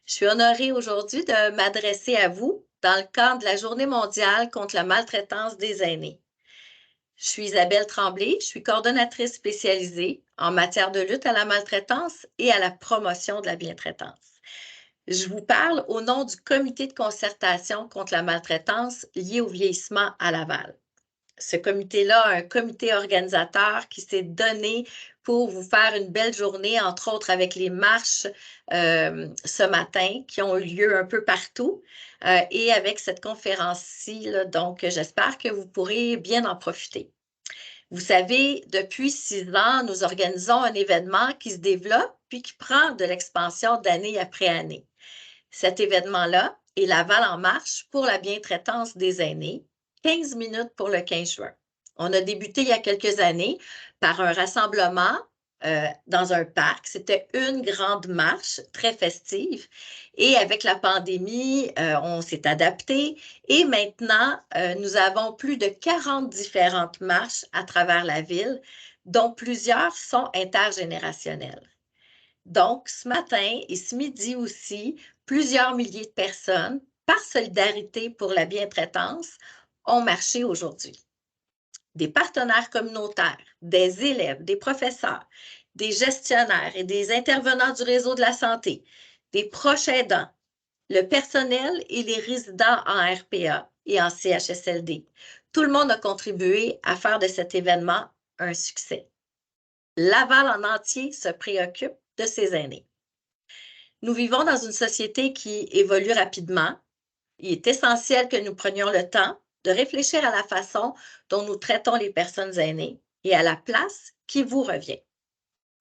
Je suis honorée aujourd'hui de m'adresser à vous dans le cadre de la Journée mondiale contre la maltraitance des aînés. Je suis Isabelle Tremblay, je suis coordonnatrice spécialisée en matière de lutte à la maltraitance et à la promotion de la bientraitance. Je vous parle au nom du Comité de concertation contre la maltraitance liée au vieillissement à Laval. Ce comité-là a un comité organisateur qui s'est donné pour vous faire une belle journée, entre autres avec les marches ce matin qui ont eu lieu un peu partout et avec cette conférence-ci. Donc, j'espère que vous pourrez bien en profiter. Vous savez, depuis 6 ans, nous organisons un événement qui se développe puis qui prend de l'expansion d'année après année. Cet événement-là est Laval en marche pour la bientraitance des aînés, 15 minutes pour le 15 juin. On a débuté il y a quelques années par un rassemblement dans un parc. C'était une grande marche très festive. Et avec la pandémie, on s'est adapté. Et maintenant, nous avons plus de 40 différentes marches à travers la ville, dont plusieurs sont intergénérationnelles. Donc, ce matin et ce midi aussi, plusieurs milliers de personnes, par solidarité pour la bientraitance, ont marché aujourd'hui. Des partenaires communautaires, des élèves, des professeurs, des gestionnaires et des intervenants du réseau de la santé, des proches aidants, le personnel et les résidents en RPA et en CHSLD. Tout le monde a contribué à faire de cet événement un succès. Laval en entier se préoccupe de ses aînés. Nous vivons dans une société qui évolue rapidement. Il est essentiel que nous prenions le temps de réfléchir à la façon dont nous traitons les personnes aînées et à la place qui vous revient.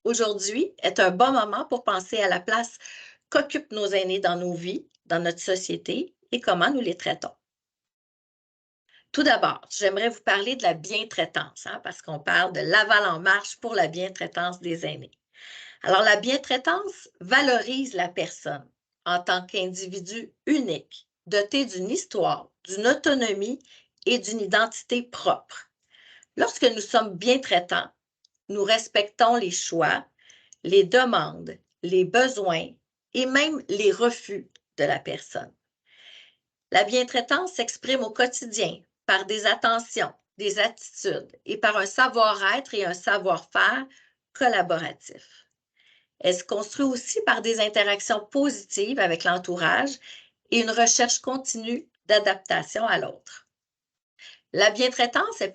Aujourd'hui est un bon moment pour penser à la place qu'occupent nos aînés dans nos vies, dans notre société et comment nous les traitons. Tout d'abord, j'aimerais vous parler de la bientraitance, parce qu'on parle de Laval en marche pour la bientraitance des aînés. Alors, la bientraitance valorise la personne en tant qu'individu unique, doté d'une histoire, d'une autonomie et d'une identité propre. Lorsque nous sommes bien traitants, nous respectons les choix, les demandes, les besoins et même les refus de la personne. La bientraitance s'exprime au quotidien par des attentions, des attitudes et par un savoir-être et un savoir-faire collaboratifs. Elle se construit aussi par des interactions positives avec l'entourage et une recherche continue d'adaptation à l'autre. La bientraitance, elle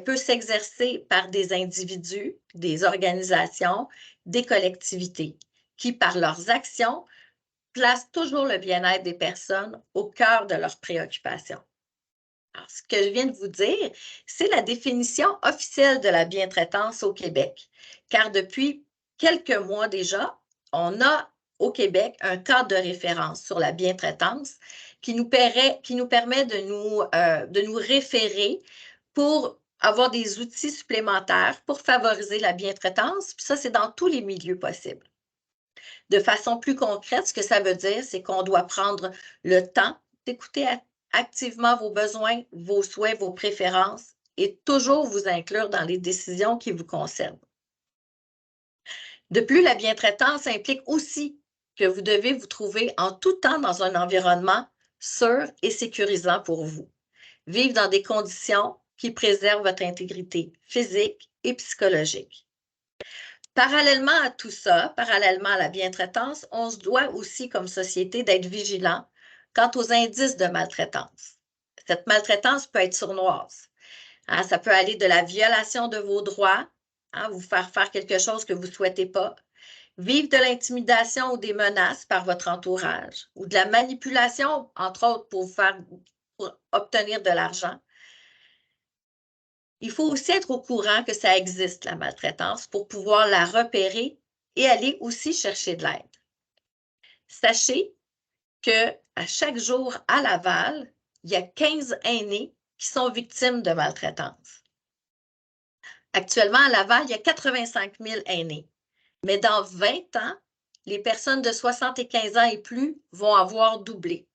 peut s'exercer par des individus, des organisations, des collectivités qui, par leurs actions, placent toujours le bien-être des personnes au cœur de leurs préoccupations. Alors, ce que je viens de vous dire, c'est la définition officielle de la bientraitance au Québec, car depuis quelques mois déjà, on a au Québec un cadre de référence sur la bientraitance qui nous permet de nous référer pour avoir des outils supplémentaires pour favoriser la bientraitance. Puis ça, c'est dans tous les milieux possibles. De façon plus concrète, ce que ça veut dire, c'est qu'on doit prendre le temps d'écouter activement vos besoins, vos souhaits, vos préférences et toujours vous inclure dans les décisions qui vous concernent. De plus, la bientraitance implique aussi que vous devez vous trouver en tout temps dans un environnement sûr et sécurisant pour vous. Vivre dans des conditions qui préservent votre intégrité physique et psychologique. Parallèlement à tout ça, parallèlement à la bientraitance, on se doit aussi comme société d'être vigilant quant aux indices de maltraitance. Cette maltraitance peut être sournoise. Ça peut aller de la violation de vos droits, vous faire faire quelque chose que vous ne souhaitez pas, vivre de l'intimidation ou des menaces par votre entourage, ou de la manipulation, entre autres, pour obtenir de l'argent. Il faut aussi être au courant que ça existe, la maltraitance, pour pouvoir la repérer et aller aussi chercher de l'aide. Sachez qu'à chaque jour à Laval, il y a 15 aînés qui sont victimes de maltraitance. Actuellement, à Laval, il y a 85 000 aînés. Mais dans 20 ans, les personnes de 75 ans et plus vont avoir doublé.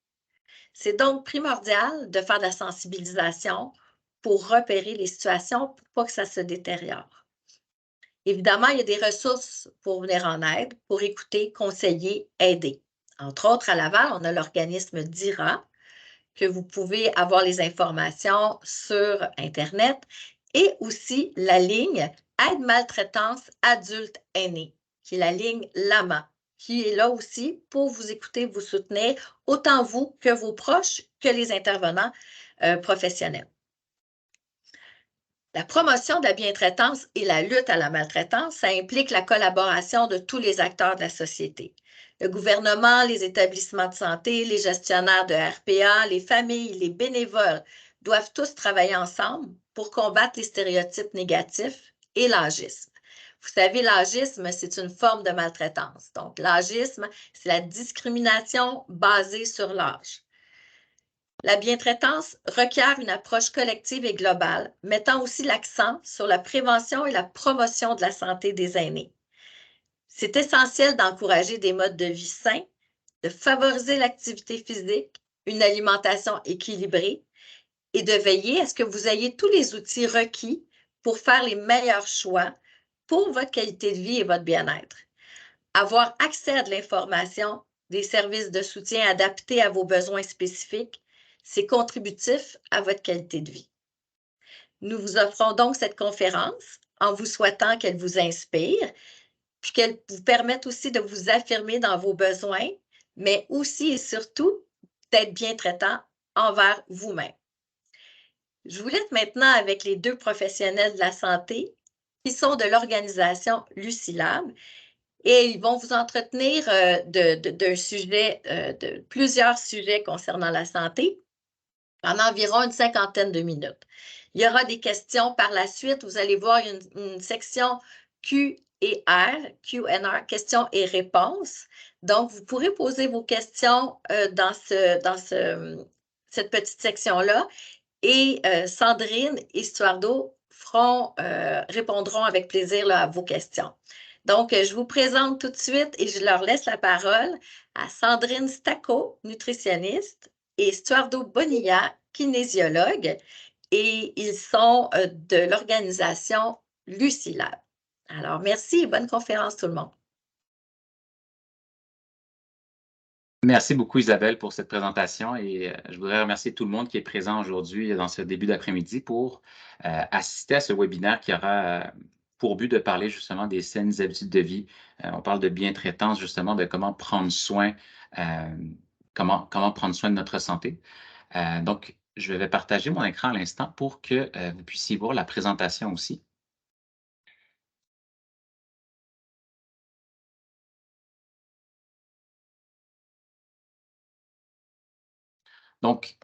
C'est donc primordial de faire de la sensibilisation pour repérer les situations pour pas que ça se détériore. Évidemment, il y a des ressources pour venir en aide, pour écouter, conseiller, aider. Entre autres, à Laval, on a l'organisme DIRA, que vous pouvez avoir les informations sur Internet, et aussi la ligne Aide maltraitance adulte aîné, qui est la ligne LAMA, qui est là aussi pour vous écouter, vous soutenir, autant vous que vos proches, que les intervenants professionnels. La promotion de la bientraitance et la lutte à la maltraitance, ça implique la collaboration de tous les acteurs de la société. Le gouvernement, les établissements de santé, les gestionnaires de RPA, les familles, les bénévoles doivent tous travailler ensemble pour combattre les stéréotypes négatifs et l'agisme. Vous savez, l'agisme, c'est une forme de maltraitance. Donc, l'agisme, c'est la discrimination basée sur l'âge. La bientraitance requiert une approche collective et globale, mettant aussi l'accent sur la prévention et la promotion de la santé des aînés. C'est essentiel d'encourager des modes de vie sains, de favoriser l'activité physique, une alimentation équilibrée et de veiller à ce que vous ayez tous les outils requis pour faire les meilleurs choix pour votre qualité de vie et votre bien-être. Avoir accès à de l'information, des services de soutien adaptés à vos besoins spécifiques, c'est contributif à votre qualité de vie. Nous vous offrons donc cette conférence en vous souhaitant qu'elle vous inspire, puis qu'elle vous permette aussi de vous affirmer dans vos besoins, mais aussi et surtout d'être bien traitant envers vous-même. Je vous laisse maintenant avec les deux professionnels de la santé qui sont de l'organisation Lucilab et ils vont vous entretenir d'un sujet, de plusieurs sujets concernant la santé en environ une cinquantaine de minutes. Il y aura des questions par la suite. Vous allez voir une section Q&R, questions et réponses. Donc, vous pourrez poser vos questions dans cette petite section-là. Et Sandrine et Stuardo répondront avec plaisir là, à vos questions. Donc, je vous présente tout de suite et je leur laisse la parole à Sandrine Stacco, nutritionniste, et Stuardo Bonilla, kinésiologue, et ils sont de l'organisation Lucilab. Alors, merci et bonne conférence tout le monde. Merci beaucoup, Isabelle, pour cette présentation et je voudrais remercier tout le monde qui est présent aujourd'hui dans ce début d'après-midi pour assister à ce webinaire qui aura pour but de parler justement des saines habitudes de vie. On parle de bien-traitance, justement, de comment prendre soin, comment prendre soin de notre santé. Donc, je vais partager mon écran à l'instant pour que vous puissiez voir la présentation aussi. Donc,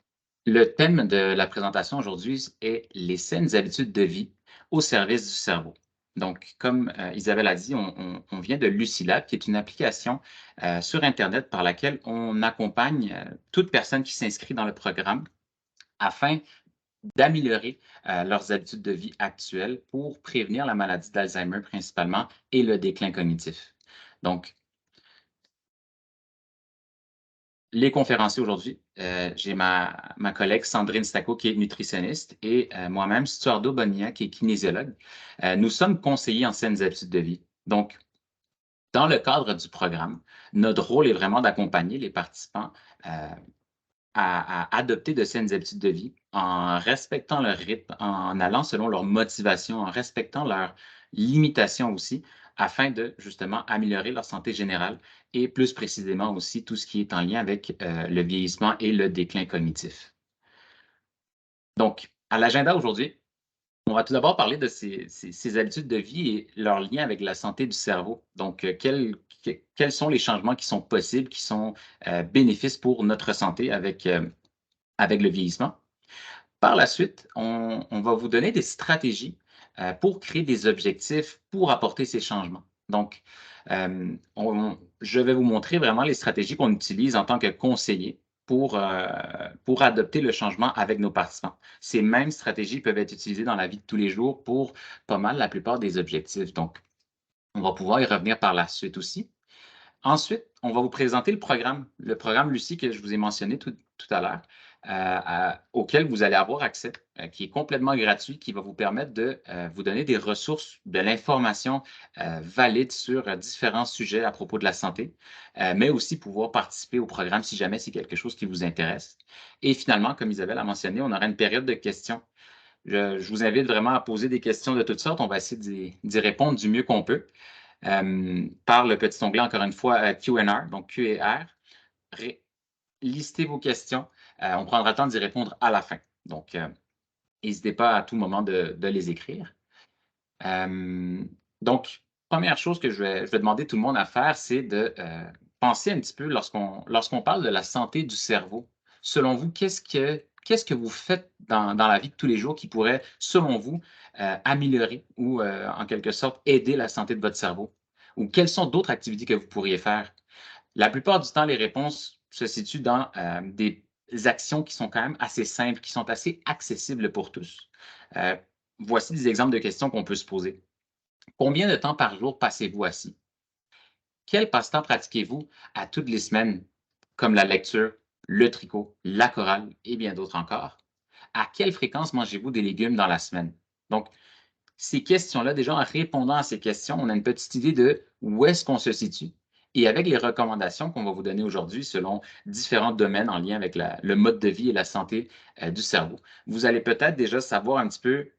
le thème de la présentation aujourd'hui est les saines habitudes de vie au service du cerveau. Donc, comme Isabelle a dit, on vient de Lucilab, qui est une application sur Internet par laquelle on accompagne toute personne qui s'inscrit dans le programme afin d'améliorer leurs habitudes de vie actuelles pour prévenir la maladie d'Alzheimer principalement et le déclin cognitif. Donc, les conférenciers aujourd'hui, j'ai ma collègue Sandrine Stacco qui est nutritionniste et moi-même, Stuardo Bonilla qui est kinésiologue. Nous sommes conseillers en saines habitudes de vie. Donc, dans le cadre du programme, notre rôle est vraiment d'accompagner les participants à adopter de saines habitudes de vie en respectant leur rythme, en allant selon leur motivation, en respectant leurs limitations aussi, afin de justement améliorer leur santé générale et plus précisément aussi tout ce qui est en lien avec le vieillissement et le déclin cognitif. Donc, à l'agenda aujourd'hui, on va tout d'abord parler de ces habitudes de vie et leur lien avec la santé du cerveau. Donc, quels sont les changements qui sont possibles, qui sont bénéfices pour notre santé avec le vieillissement. Par la suite, on va vous donner des stratégies pour créer des objectifs pour apporter ces changements. Donc, je vais vous montrer vraiment les stratégies qu'on utilise en tant que conseiller pour adopter le changement avec nos participants. Ces mêmes stratégies peuvent être utilisées dans la vie de tous les jours pour pas mal la plupart des objectifs. Donc, on va pouvoir y revenir par la suite aussi. Ensuite, on va vous présenter le programme Lucie que je vous ai mentionné tout à l'heure. auquel vous allez avoir accès, qui est complètement gratuit, qui va vous permettre de vous donner des ressources, de l'information valide sur différents sujets à propos de la santé, mais aussi pouvoir participer au programme si jamais c'est quelque chose qui vous intéresse. Et finalement, comme Isabelle a mentionné, on aura une période de questions. Je vous invite vraiment à poser des questions de toutes sortes. On va essayer d'y répondre du mieux qu'on peut par le petit onglet, encore une fois, Q&R, donc Q et R. Listez vos questions. On prendra le temps d'y répondre à la fin. Donc, n'hésitez pas à tout moment de les écrire. Donc, première chose que je vais demander tout le monde à faire, c'est de penser un petit peu lorsqu'on parle de la santé du cerveau. Selon vous, qu'est-ce que vous faites dans la vie de tous les jours qui pourrait, selon vous, améliorer ou en quelque sorte aider la santé de votre cerveau? Ou quelles sont d'autres activités que vous pourriez faire? La plupart du temps, les réponses se situent dans des actions qui sont quand même assez simples, qui sont assez accessibles pour tous. Voici des exemples de questions qu'on peut se poser. Combien de temps par jour passez-vous assis? Quel passe-temps pratiquez-vous à toutes les semaines, comme la lecture, le tricot, la chorale et bien d'autres encore? À quelle fréquence mangez-vous des légumes dans la semaine? Donc, ces questions-là, déjà en répondant à ces questions, on a une petite idée de où est-ce qu'on se situe. Et avec les recommandations qu'on va vous donner aujourd'hui selon différents domaines en lien avec le mode de vie et la santé du cerveau, vous allez peut-être déjà savoir un petit peu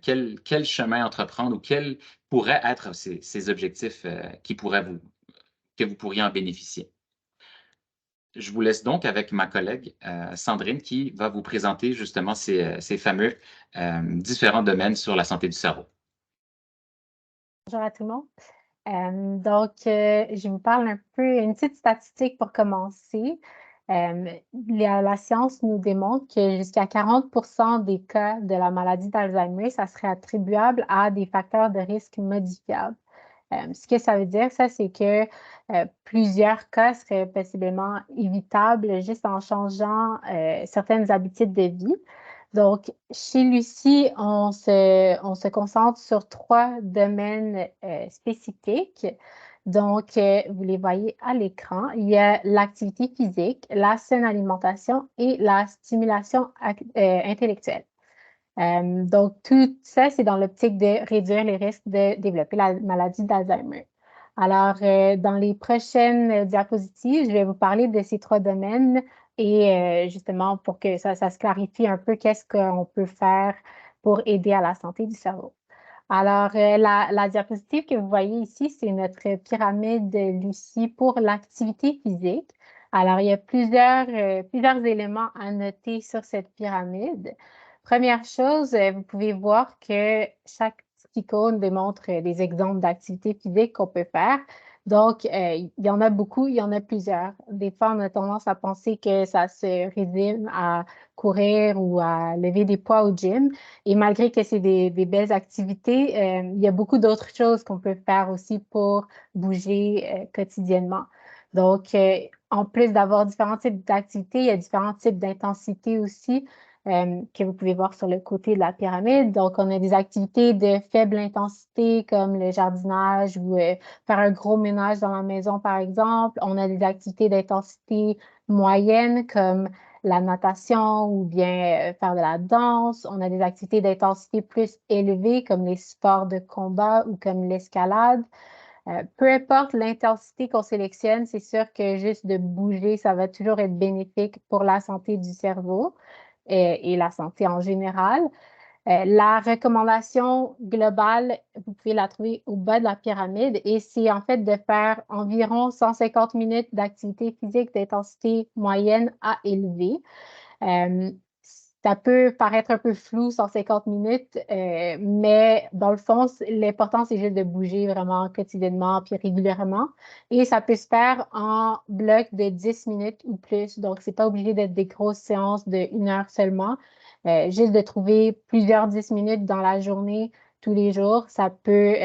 quel chemin entreprendre ou quels pourraient être ces objectifs que vous pourriez en bénéficier. Je vous laisse donc avec ma collègue Sandrine qui va vous présenter justement ces fameux différents domaines sur la santé du cerveau. Bonjour à tout le monde. Je vous parle un peu, une petite statistique pour commencer. La science nous démontre que jusqu'à 40% des cas de la maladie d'Alzheimer, ça serait attribuable à des facteurs de risque modifiables. Ce que ça veut dire, ça, c'est que plusieurs cas seraient possiblement évitables juste en changeant certaines habitudes de vie. Donc, chez Lucie, on se concentre sur 3 domaines spécifiques. Donc, vous les voyez à l'écran. Il y a l'activité physique, la saine alimentation et la stimulation intellectuelle. Donc, tout ça, c'est dans l'optique de réduire les risques de développer la maladie d'Alzheimer. Alors, dans les prochaines diapositives, je vais vous parler de ces 3 domaines et justement pour que ça se clarifie un peu qu'est-ce qu'on peut faire pour aider à la santé du cerveau. Alors, la diapositive que vous voyez ici, c'est notre pyramide de Lucie pour l'activité physique. Alors, il y a plusieurs éléments à noter sur cette pyramide. Première chose, vous pouvez voir que chaque petite icône démontre des exemples d'activités physiques qu'on peut faire. Donc, il y en a beaucoup, il y en a plusieurs. Des fois, on a tendance à penser que ça se résume à courir ou à lever des poids au gym. Et malgré que c'est des belles activités, il y a beaucoup d'autres choses qu'on peut faire aussi pour bouger quotidiennement. Donc, en plus d'avoir différents types d'activités, il y a différents types d'intensité aussi que vous pouvez voir sur le côté de la pyramide. Donc, on a des activités de faible intensité comme le jardinage ou faire un gros ménage dans la maison, par exemple. On a des activités d'intensité moyenne comme la natation ou bien faire de la danse. On a des activités d'intensité plus élevée comme les sports de combat ou comme l'escalade. Peu importe l'intensité qu'on sélectionne, c'est sûr que juste de bouger, ça va toujours être bénéfique pour la santé du cerveau et la santé en général. La recommandation globale, vous pouvez la trouver au bas de la pyramide et c'est en fait de faire environ 150 minutes d'activité physique d'intensité moyenne à élevée. Ça peut paraître un peu flou, 150 minutes, mais dans le fond, l'important, c'est juste de bouger vraiment quotidiennement puis régulièrement. Et ça peut se faire en bloc de 10 minutes ou plus. Donc, c'est pas obligé d'être des grosses séances de 1 heure seulement. Juste de trouver plusieurs 10 minutes dans la journée, tous les jours, ça peut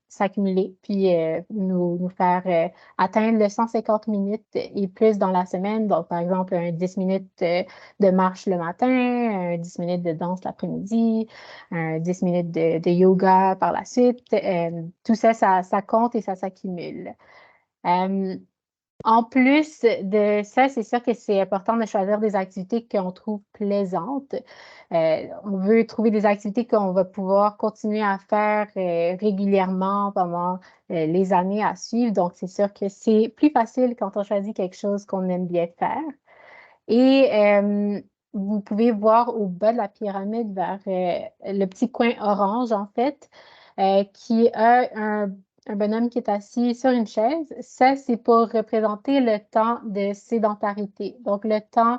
s'accumuler puis nous faire atteindre le 150 minutes et plus dans la semaine. Donc, par exemple, un 10 minutes de marche le matin, un 10 minutes de danse l'après-midi, un 10 minutes de yoga par la suite. Tout ça, ça compte et ça s'accumule. En plus de ça, c'est sûr que c'est important de choisir des activités qu'on trouve plaisantes. On veut trouver des activités qu'on va pouvoir continuer à faire régulièrement pendant les années à suivre. Donc, c'est sûr que c'est plus facile quand on choisit quelque chose qu'on aime bien faire. Et vous pouvez voir au bas de la pyramide vers le petit coin orange, en fait, qui a un bonhomme qui est assis sur une chaise. Ça, c'est pour représenter le temps de sédentarité. Donc, le temps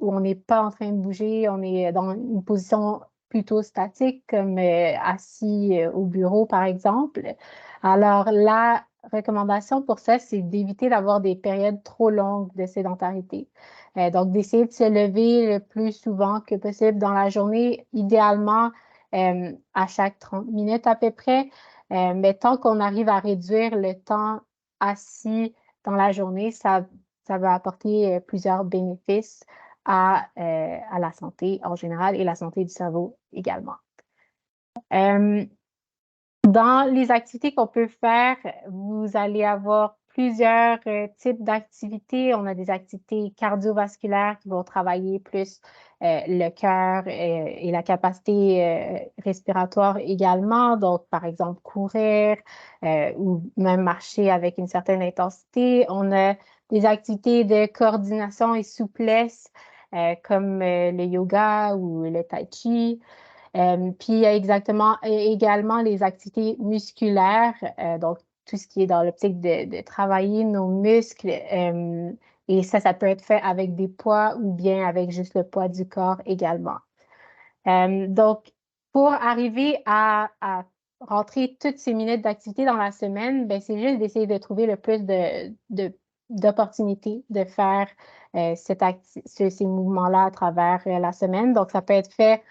où on n'est pas en train de bouger, on est dans une position plutôt statique, comme assis au bureau, par exemple. Alors, la recommandation pour ça, c'est d'éviter d'avoir des périodes trop longues de sédentarité. Donc, d'essayer de se lever le plus souvent que possible dans la journée, idéalement à chaque 30 minutes à peu près. Mais tant qu'on arrive à réduire le temps assis dans la journée, ça va apporter plusieurs bénéfices à la santé en général et la santé du cerveau également. Dans les activités qu'on peut faire, vous allez avoir plusieurs types d'activités. On a des activités cardiovasculaires qui vont travailler plus le cœur et la capacité respiratoire également. Donc, par exemple, courir ou même marcher avec une certaine intensité. On a des activités de coordination et souplesse comme le yoga ou le tai chi. Puis il y a également les activités musculaires, donc tout ce qui est dans l'optique de travailler nos muscles. Et ça peut être fait avec des poids ou bien avec juste le poids du corps également. Donc, pour arriver à rentrer toutes ces minutes d'activité dans la semaine, ben, c'est juste d'essayer de trouver le plus d'opportunités de faire ces mouvements-là à travers la semaine. Donc, ça peut être fait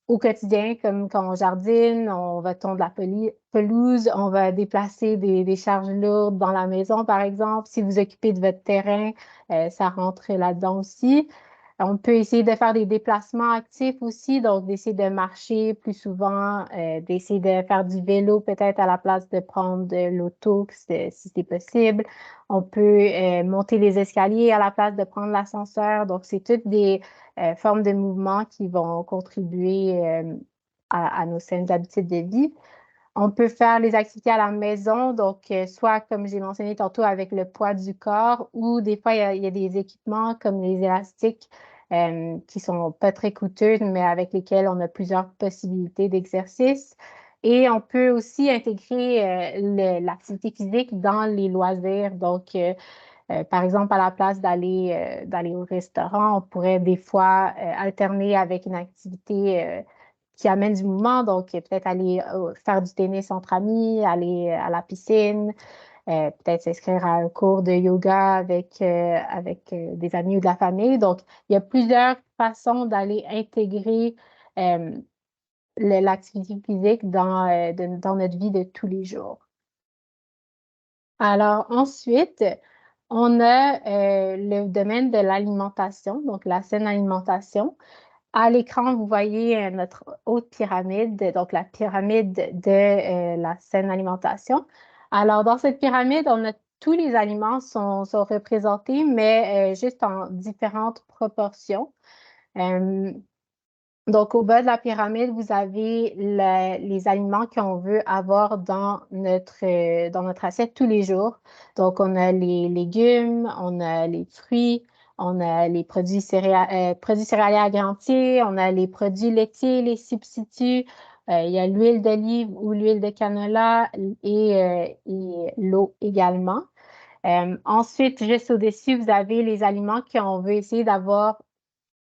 au quotidien, comme quand on jardine, on va tondre la pelouse, on va déplacer des charges lourdes dans la maison, par exemple. Si vous occupez de votre terrain, ça rentre là-dedans aussi. On peut essayer de faire des déplacements actifs aussi, donc d'essayer de marcher plus souvent, d'essayer de faire du vélo peut-être à la place de prendre de l'auto si c'est possible. On peut monter les escaliers à la place de prendre l'ascenseur. Donc, c'est toutes des formes de mouvement qui vont contribuer à nos saines habitudes de vie. On peut faire les activités à la maison, donc soit comme j'ai mentionné tantôt avec le poids du corps ou des fois il y a des équipements comme les élastiques qui sont pas très coûteux mais avec lesquels on a plusieurs possibilités d'exercice. Et on peut aussi intégrer l'activité physique dans les loisirs. Donc, par exemple, à la place d'aller au restaurant, on pourrait des fois alterner avec une activité qui amène du mouvement. Donc, peut-être aller faire du tennis entre amis, aller à la piscine, peut-être s'inscrire à un cours de yoga avec des amis ou de la famille. Donc, il y a plusieurs façons d'aller intégrer l'activité physique dans notre vie de tous les jours. Alors, ensuite, on a le domaine de l'alimentation, donc la saine alimentation. À l'écran, vous voyez notre haute pyramide, donc la pyramide de la saine alimentation. Alors, dans cette pyramide, tous les aliments sont représentés, mais juste en différentes proportions. Donc, au bas de la pyramide, vous avez les aliments qu'on veut avoir dans notre assiette tous les jours. Donc, on a les légumes, on a les fruits, on a les produits céréaliers à grains entiers, on a les produits laitiers, les substituts, il y a l'huile d'olive ou l'huile de canola et l'eau également. Ensuite, juste au-dessus, vous avez les aliments qu'on veut essayer d'avoir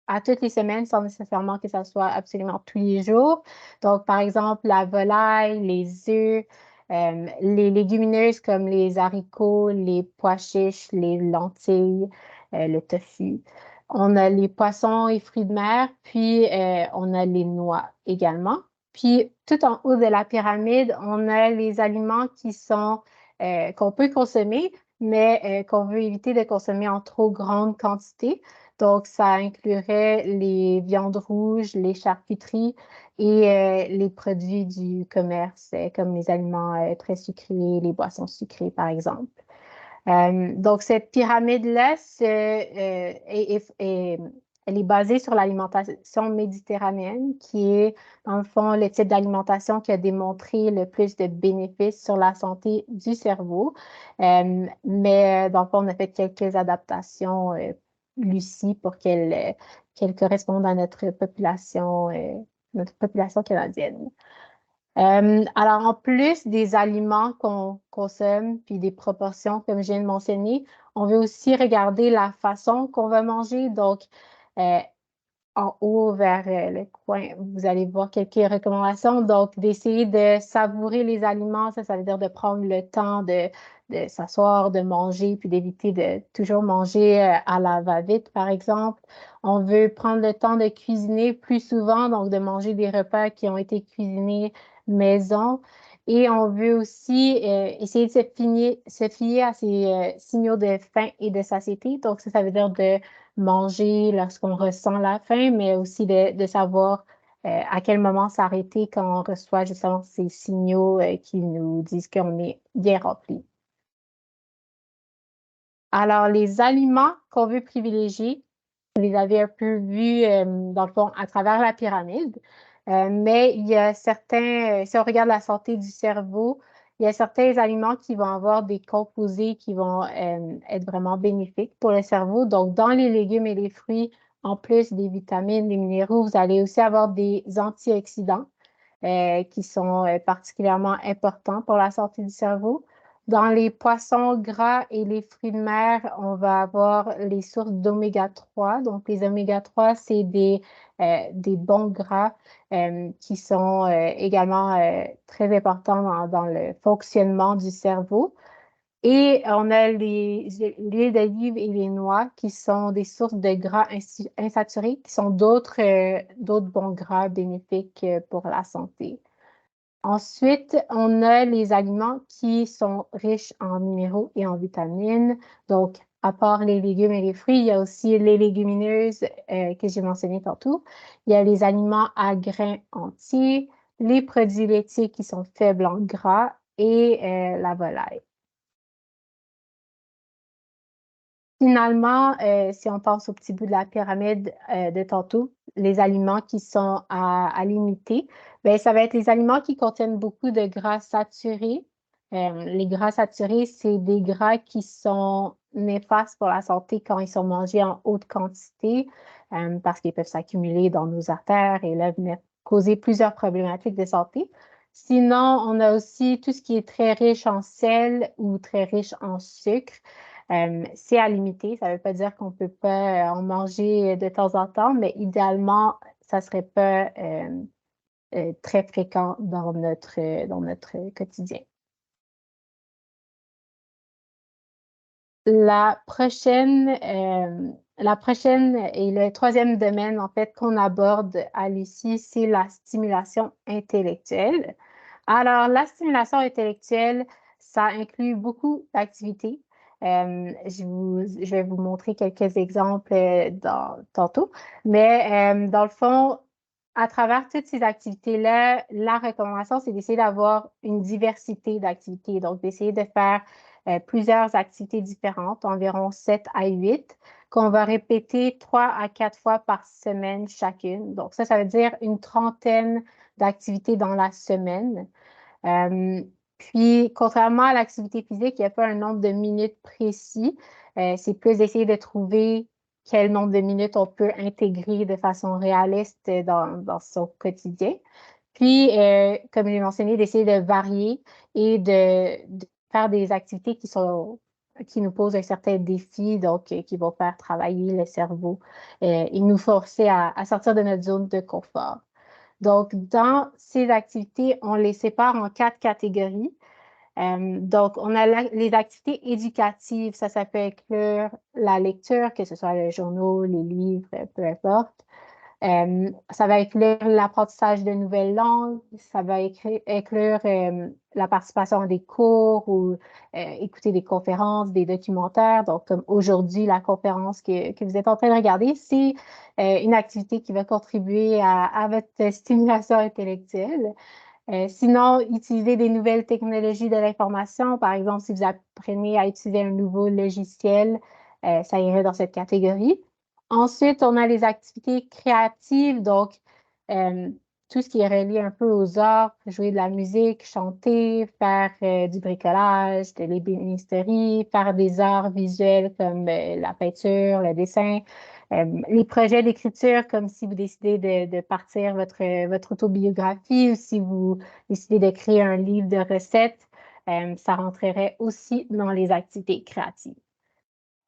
à toutes les semaines sans nécessairement que ça soit absolument tous les jours. Donc, par exemple, la volaille, les œufs, les légumineuses comme les haricots, les pois chiches, les lentilles, le tofu. On a les poissons et fruits de mer, puis on a les noix également. Puis, tout en haut de la pyramide, on a les aliments qu'on peut consommer, mais qu'on veut éviter de consommer en trop grande quantité. Donc, ça inclurait les viandes rouges, les charcuteries et les produits du commerce, comme les aliments très sucrés, les boissons sucrées, par exemple. Donc, cette pyramide-là, elle est basée sur l'alimentation méditerranéenne, qui est, dans le fond, le type d'alimentation qui a démontré le plus de bénéfices sur la santé du cerveau. Mais, dans le fond, on a fait quelques adaptations, Lucie, pour qu'elle corresponde à notre population canadienne. Alors, en plus des aliments qu'on consomme, puis des proportions, comme je viens de mentionner, on veut aussi regarder la façon qu'on va manger. Donc, en haut vers le coin, vous allez voir quelques recommandations. Donc, d'essayer de savourer les aliments, ça veut dire de prendre le temps de s'asseoir, de manger, puis d'éviter de toujours manger à la va-vite, par exemple. On veut prendre le temps de cuisiner plus souvent, donc de manger des repas qui ont été cuisinés maison. Et on veut aussi essayer de se fier à ces signaux de faim et de satiété. Donc, ça veut dire de manger lorsqu'on ressent la faim, mais aussi de savoir à quel moment s'arrêter quand on reçoit justement ces signaux qui nous disent qu'on est bien rempli. Alors, les aliments qu'on veut privilégier, vous les avez un peu vus, dans le fond, à travers la pyramide. Mais il y a certains, si on regarde la santé du cerveau, il y a certains aliments qui vont avoir des composés qui vont être vraiment bénéfiques pour le cerveau. Donc, dans les légumes et les fruits, en plus des vitamines, des minéraux, vous allez aussi avoir des antioxydants qui sont particulièrement importants pour la santé du cerveau. Dans les poissons gras et les fruits de mer, on va avoir les sources d'oméga 3. Donc, les oméga 3, c'est des bons gras qui sont également très importants dans le fonctionnement du cerveau. Et on a l'huile d'olive et les noix qui sont des sources de gras insaturés, qui sont d'autres bons gras bénéfiques pour la santé. Ensuite, on a les aliments qui sont riches en minéraux et en vitamines. Donc, à part les légumes et les fruits, il y a aussi les légumineuses que j'ai mentionnées tantôt. Il y a les aliments à grains entiers, les produits laitiers qui sont faibles en gras et la volaille. Finalement, si on pense au petit bout de la pyramide de tantôt, les aliments qui sont à limiter, bien, ça va être les aliments qui contiennent beaucoup de gras saturés. Les gras saturés, c'est des gras qui sont néfastes pour la santé quand ils sont mangés en haute quantité parce qu'ils peuvent s'accumuler dans nos artères et là, venir causer plusieurs problématiques de santé. Sinon, on a aussi tout ce qui est très riche en sel ou très riche en sucre. C'est à limiter, ça ne veut pas dire qu'on ne peut pas en manger de temps en temps, mais idéalement, ça ne serait pas très fréquent dans notre quotidien. La prochaine et le troisième domaine, en fait, qu'on aborde à Lucie, c'est la stimulation intellectuelle. Alors, la stimulation intellectuelle, ça inclut beaucoup d'activités. Je vais vous montrer quelques exemples tantôt. Mais dans le fond, à travers toutes ces activités-là, la recommandation, c'est d'essayer d'avoir une diversité d'activités. Donc, d'essayer de faire plusieurs activités différentes, environ 7 à 8, qu'on va répéter 3 à 4 fois par semaine chacune. Donc, ça veut dire une trentaine d'activités dans la semaine. Puis, contrairement à l'activité physique, il n'y a pas un nombre de minutes précis. C'est plus d'essayer de trouver quel nombre de minutes on peut intégrer de façon réaliste dans son quotidien. Puis, comme j'ai mentionné, d'essayer de varier et de faire des activités qui nous posent un certain défi, donc qui vont faire travailler le cerveau et nous forcer à sortir de notre zone de confort. Donc, dans ces activités, on les sépare en 4 catégories. Donc, on a les activités éducatives, ça peut inclure la lecture, que ce soit les journaux, les livres, peu importe. Ça va inclure l'apprentissage de nouvelles langues, ça va inclure la participation à des cours ou écouter des conférences, des documentaires. Donc, comme aujourd'hui, la conférence que vous êtes en train de regarder, c'est une activité qui va contribuer à votre stimulation intellectuelle. Sinon, utiliser des nouvelles technologies de l'information. Par exemple, si vous apprenez à utiliser un nouveau logiciel, ça irait dans cette catégorie. Ensuite, on a les activités créatives, donc tout ce qui est relié un peu aux arts, jouer de la musique, chanter, faire du bricolage, de l'ébénisterie, faire des arts visuels comme la peinture, le dessin. Les projets d'écriture, comme si vous décidez de partir votre autobiographie ou si vous décidez de créer un livre de recettes, ça rentrerait aussi dans les activités créatives.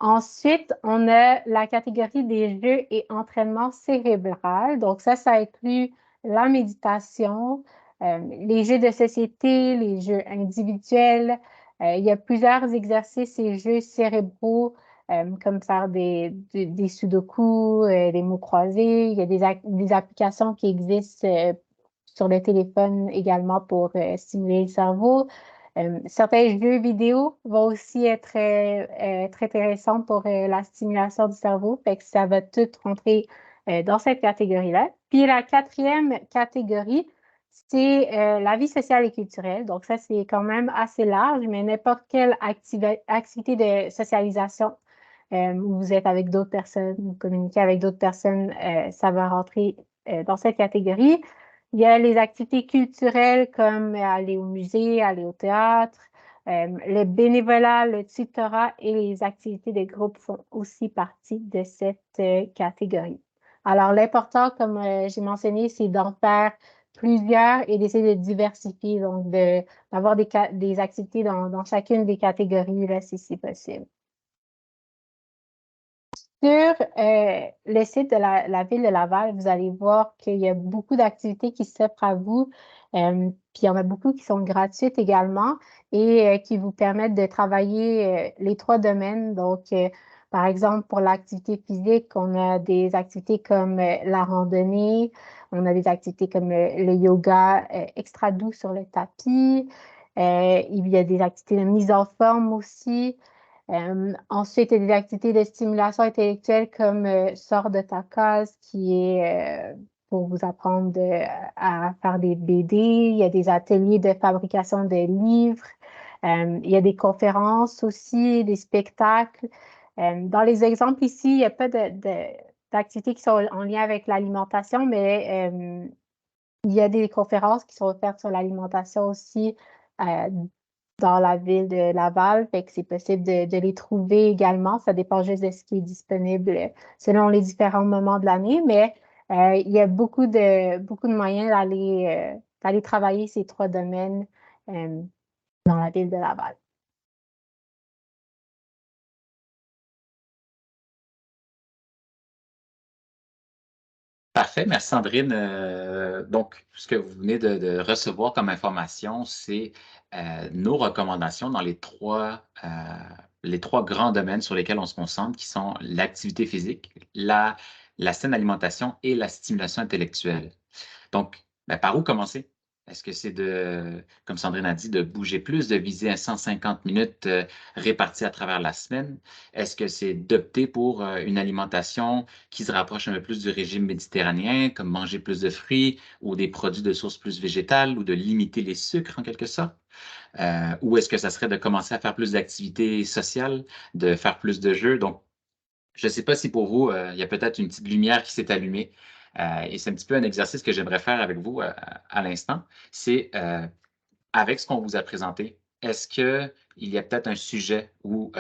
Ensuite, on a la catégorie des jeux et entraînement cérébral. Donc ça inclut la méditation, les jeux de société, les jeux individuels. Il y a plusieurs exercices et jeux cérébraux comme faire des sudoku, des mots croisés. Il y a des applications qui existent sur le téléphone également pour stimuler le cerveau. Certains jeux vidéo vont aussi être très intéressants pour la stimulation du cerveau. Fait que ça va tout rentrer dans cette catégorie-là. Puis la quatrième catégorie, c'est la vie sociale et culturelle. Donc ça, c'est quand même assez large, mais n'importe quelle activité de socialisation où vous êtes avec d'autres personnes, vous communiquez avec d'autres personnes, ça va rentrer dans cette catégorie. Il y a les activités culturelles comme aller au musée, aller au théâtre. Le bénévolat, le tutorat et les activités de groupe font aussi partie de cette catégorie. Alors, l'important, comme j'ai mentionné, c'est d'en faire plusieurs et d'essayer de diversifier, donc d'avoir des activités dans chacune des catégories, là, si c'est possible. Sur le site de la ville de Laval, vous allez voir qu'il y a beaucoup d'activités qui s'offrent à vous. Puis il y en a beaucoup qui sont gratuites également et qui vous permettent de travailler les 3 domaines. Donc, par exemple, pour l'activité physique, on a des activités comme la randonnée, on a des activités comme le yoga extra doux sur le tapis. Il y a des activités de mise en forme aussi. Ensuite, il y a des activités de stimulation intellectuelle comme Sors de ta case, qui est pour vous apprendre à faire des BD. Il y a des ateliers de fabrication de livres. Il y a des conférences aussi, des spectacles. Dans les exemples ici, il n'y a pas d'activités qui sont en lien avec l'alimentation, mais il y a des conférences qui sont offertes sur l'alimentation aussi dans la ville de Laval, fait que c'est possible de les trouver également. Ça dépend juste de ce qui est disponible selon les différents moments de l'année, mais il y a beaucoup de moyens d'aller travailler ces 3 domaines dans la ville de Laval. Parfait, merci Sandrine. Donc, ce que vous venez de recevoir comme information, c'est nos recommandations dans les trois grands domaines sur lesquels on se concentre, qui sont l'activité physique, la saine alimentation et la stimulation intellectuelle. Donc, par où commencer? Est-ce que c'est comme Sandrine a dit, de bouger plus, de viser à 150 minutes réparties à travers la semaine? Est-ce que c'est d'opter pour une alimentation qui se rapproche un peu plus du régime méditerranéen, comme manger plus de fruits ou des produits de source plus végétale ou de limiter les sucres en quelque sorte? Ou est-ce que ça serait de commencer à faire plus d'activités sociales, de faire plus de jeux? Donc, je ne sais pas si pour vous, il y a peut-être une petite lumière qui s'est allumée. Et c'est un petit peu un exercice que j'aimerais faire avec vous à l'instant. C'est avec ce qu'on vous a présenté, est-ce qu'il y a peut-être un sujet ou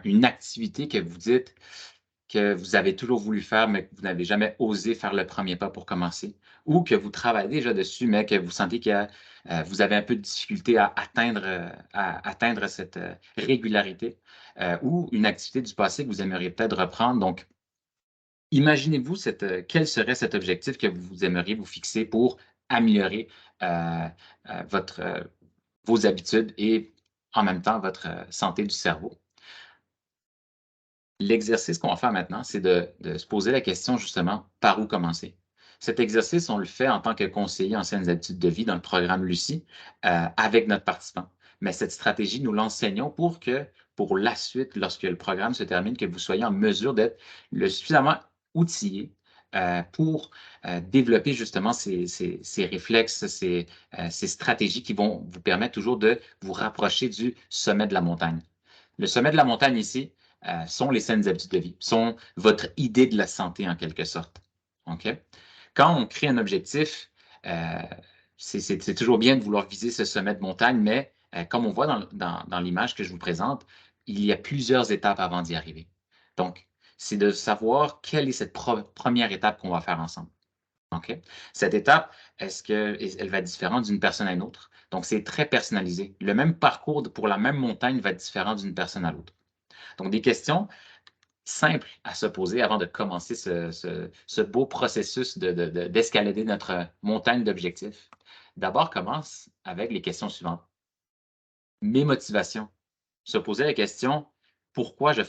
une activité que vous dites que vous avez toujours voulu faire, mais que vous n'avez jamais osé faire le premier pas pour commencer, ou que vous travaillez déjà dessus, mais que vous sentez que vous avez un peu de difficulté à atteindre cette régularité, ou une activité du passé que vous aimeriez peut-être reprendre. Donc, imaginez-vous quel serait cet objectif que vous aimeriez vous fixer pour améliorer euh, vos habitudes et en même temps votre santé du cerveau. L'exercice qu'on va faire maintenant, c'est de se poser la question justement, par où commencer? Cet exercice, on le fait en tant que conseiller en saines habitudes de vie dans le programme Lucie avec notre participant. Mais cette stratégie, nous l'enseignons pour que, pour la suite, lorsque le programme se termine, que vous soyez en mesure d'être suffisamment outillé pour développer justement ces réflexes, ces stratégies qui vont vous permettre toujours de vous rapprocher du sommet de la montagne. Le sommet de la montagne ici sont les saines habitudes de vie, sont votre idée de la santé en quelque sorte. OK? Quand on crée un objectif, c'est toujours bien de vouloir viser ce sommet de montagne, mais comme on voit dans l'image que je vous présente, il y a plusieurs étapes avant d'y arriver. Donc, c'est de savoir quelle est cette première étape qu'on va faire ensemble. OK? Cette étape, est-ce qu'elle va être différente d'une personne à une autre? Donc, c'est très personnalisé. Le même parcours pour la même montagne va être différent d'une personne à l'autre. Donc, des questions simples à se poser avant de commencer ce beau processus d'escalader notre montagne d'objectifs. D'abord, commence avec les questions suivantes. Mes motivations. Se poser la question, pourquoi je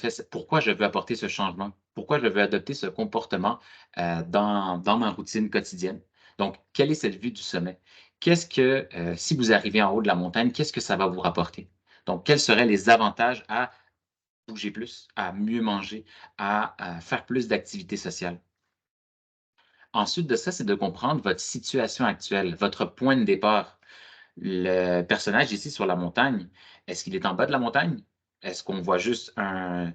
veux apporter ce changement? Pourquoi je veux adopter ce comportement dans ma routine quotidienne? Donc, quelle est cette vue du sommet? Si vous arrivez en haut de la montagne, qu'est-ce que ça va vous rapporter? Donc, quels seraient les avantages à bouger plus, à mieux manger, à faire plus d'activités sociales? Ensuite de ça, c'est de comprendre votre situation actuelle, votre point de départ. Le personnage ici sur la montagne, est-ce qu'il est en bas de la montagne? Est-ce qu'on voit juste une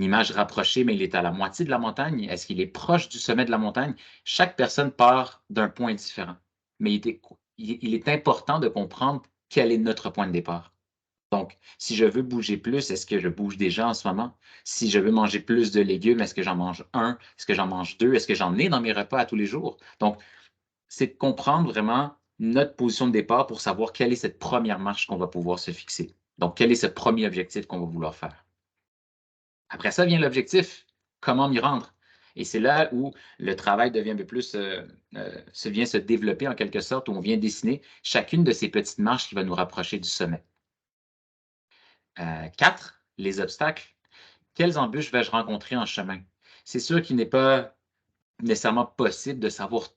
image rapprochée, mais il est à la moitié de la montagne? Est-ce qu'il est proche du sommet de la montagne? Chaque personne part d'un point différent, mais il est important de comprendre quel est notre point de départ. Donc, si je veux bouger plus, est-ce que je bouge déjà en ce moment? Si je veux manger plus de légumes, est-ce que j'en mange un? Est-ce que j'en mange deux? Est-ce que j'en ai dans mes repas à tous les jours? Donc, c'est de comprendre vraiment notre position de départ pour savoir quelle est cette première marche qu'on va pouvoir se fixer. Donc, quel est ce premier objectif qu'on va vouloir faire. Après ça vient l'objectif. Comment m'y rendre? Et c'est là où le travail devient un peu plus, vient se développer en quelque sorte, où on vient dessiner chacune de ces petites marches qui va nous rapprocher du sommet. 4, les obstacles. Quelles embûches vais-je rencontrer en chemin? C'est sûr qu'il n'est pas nécessairement possible de savoir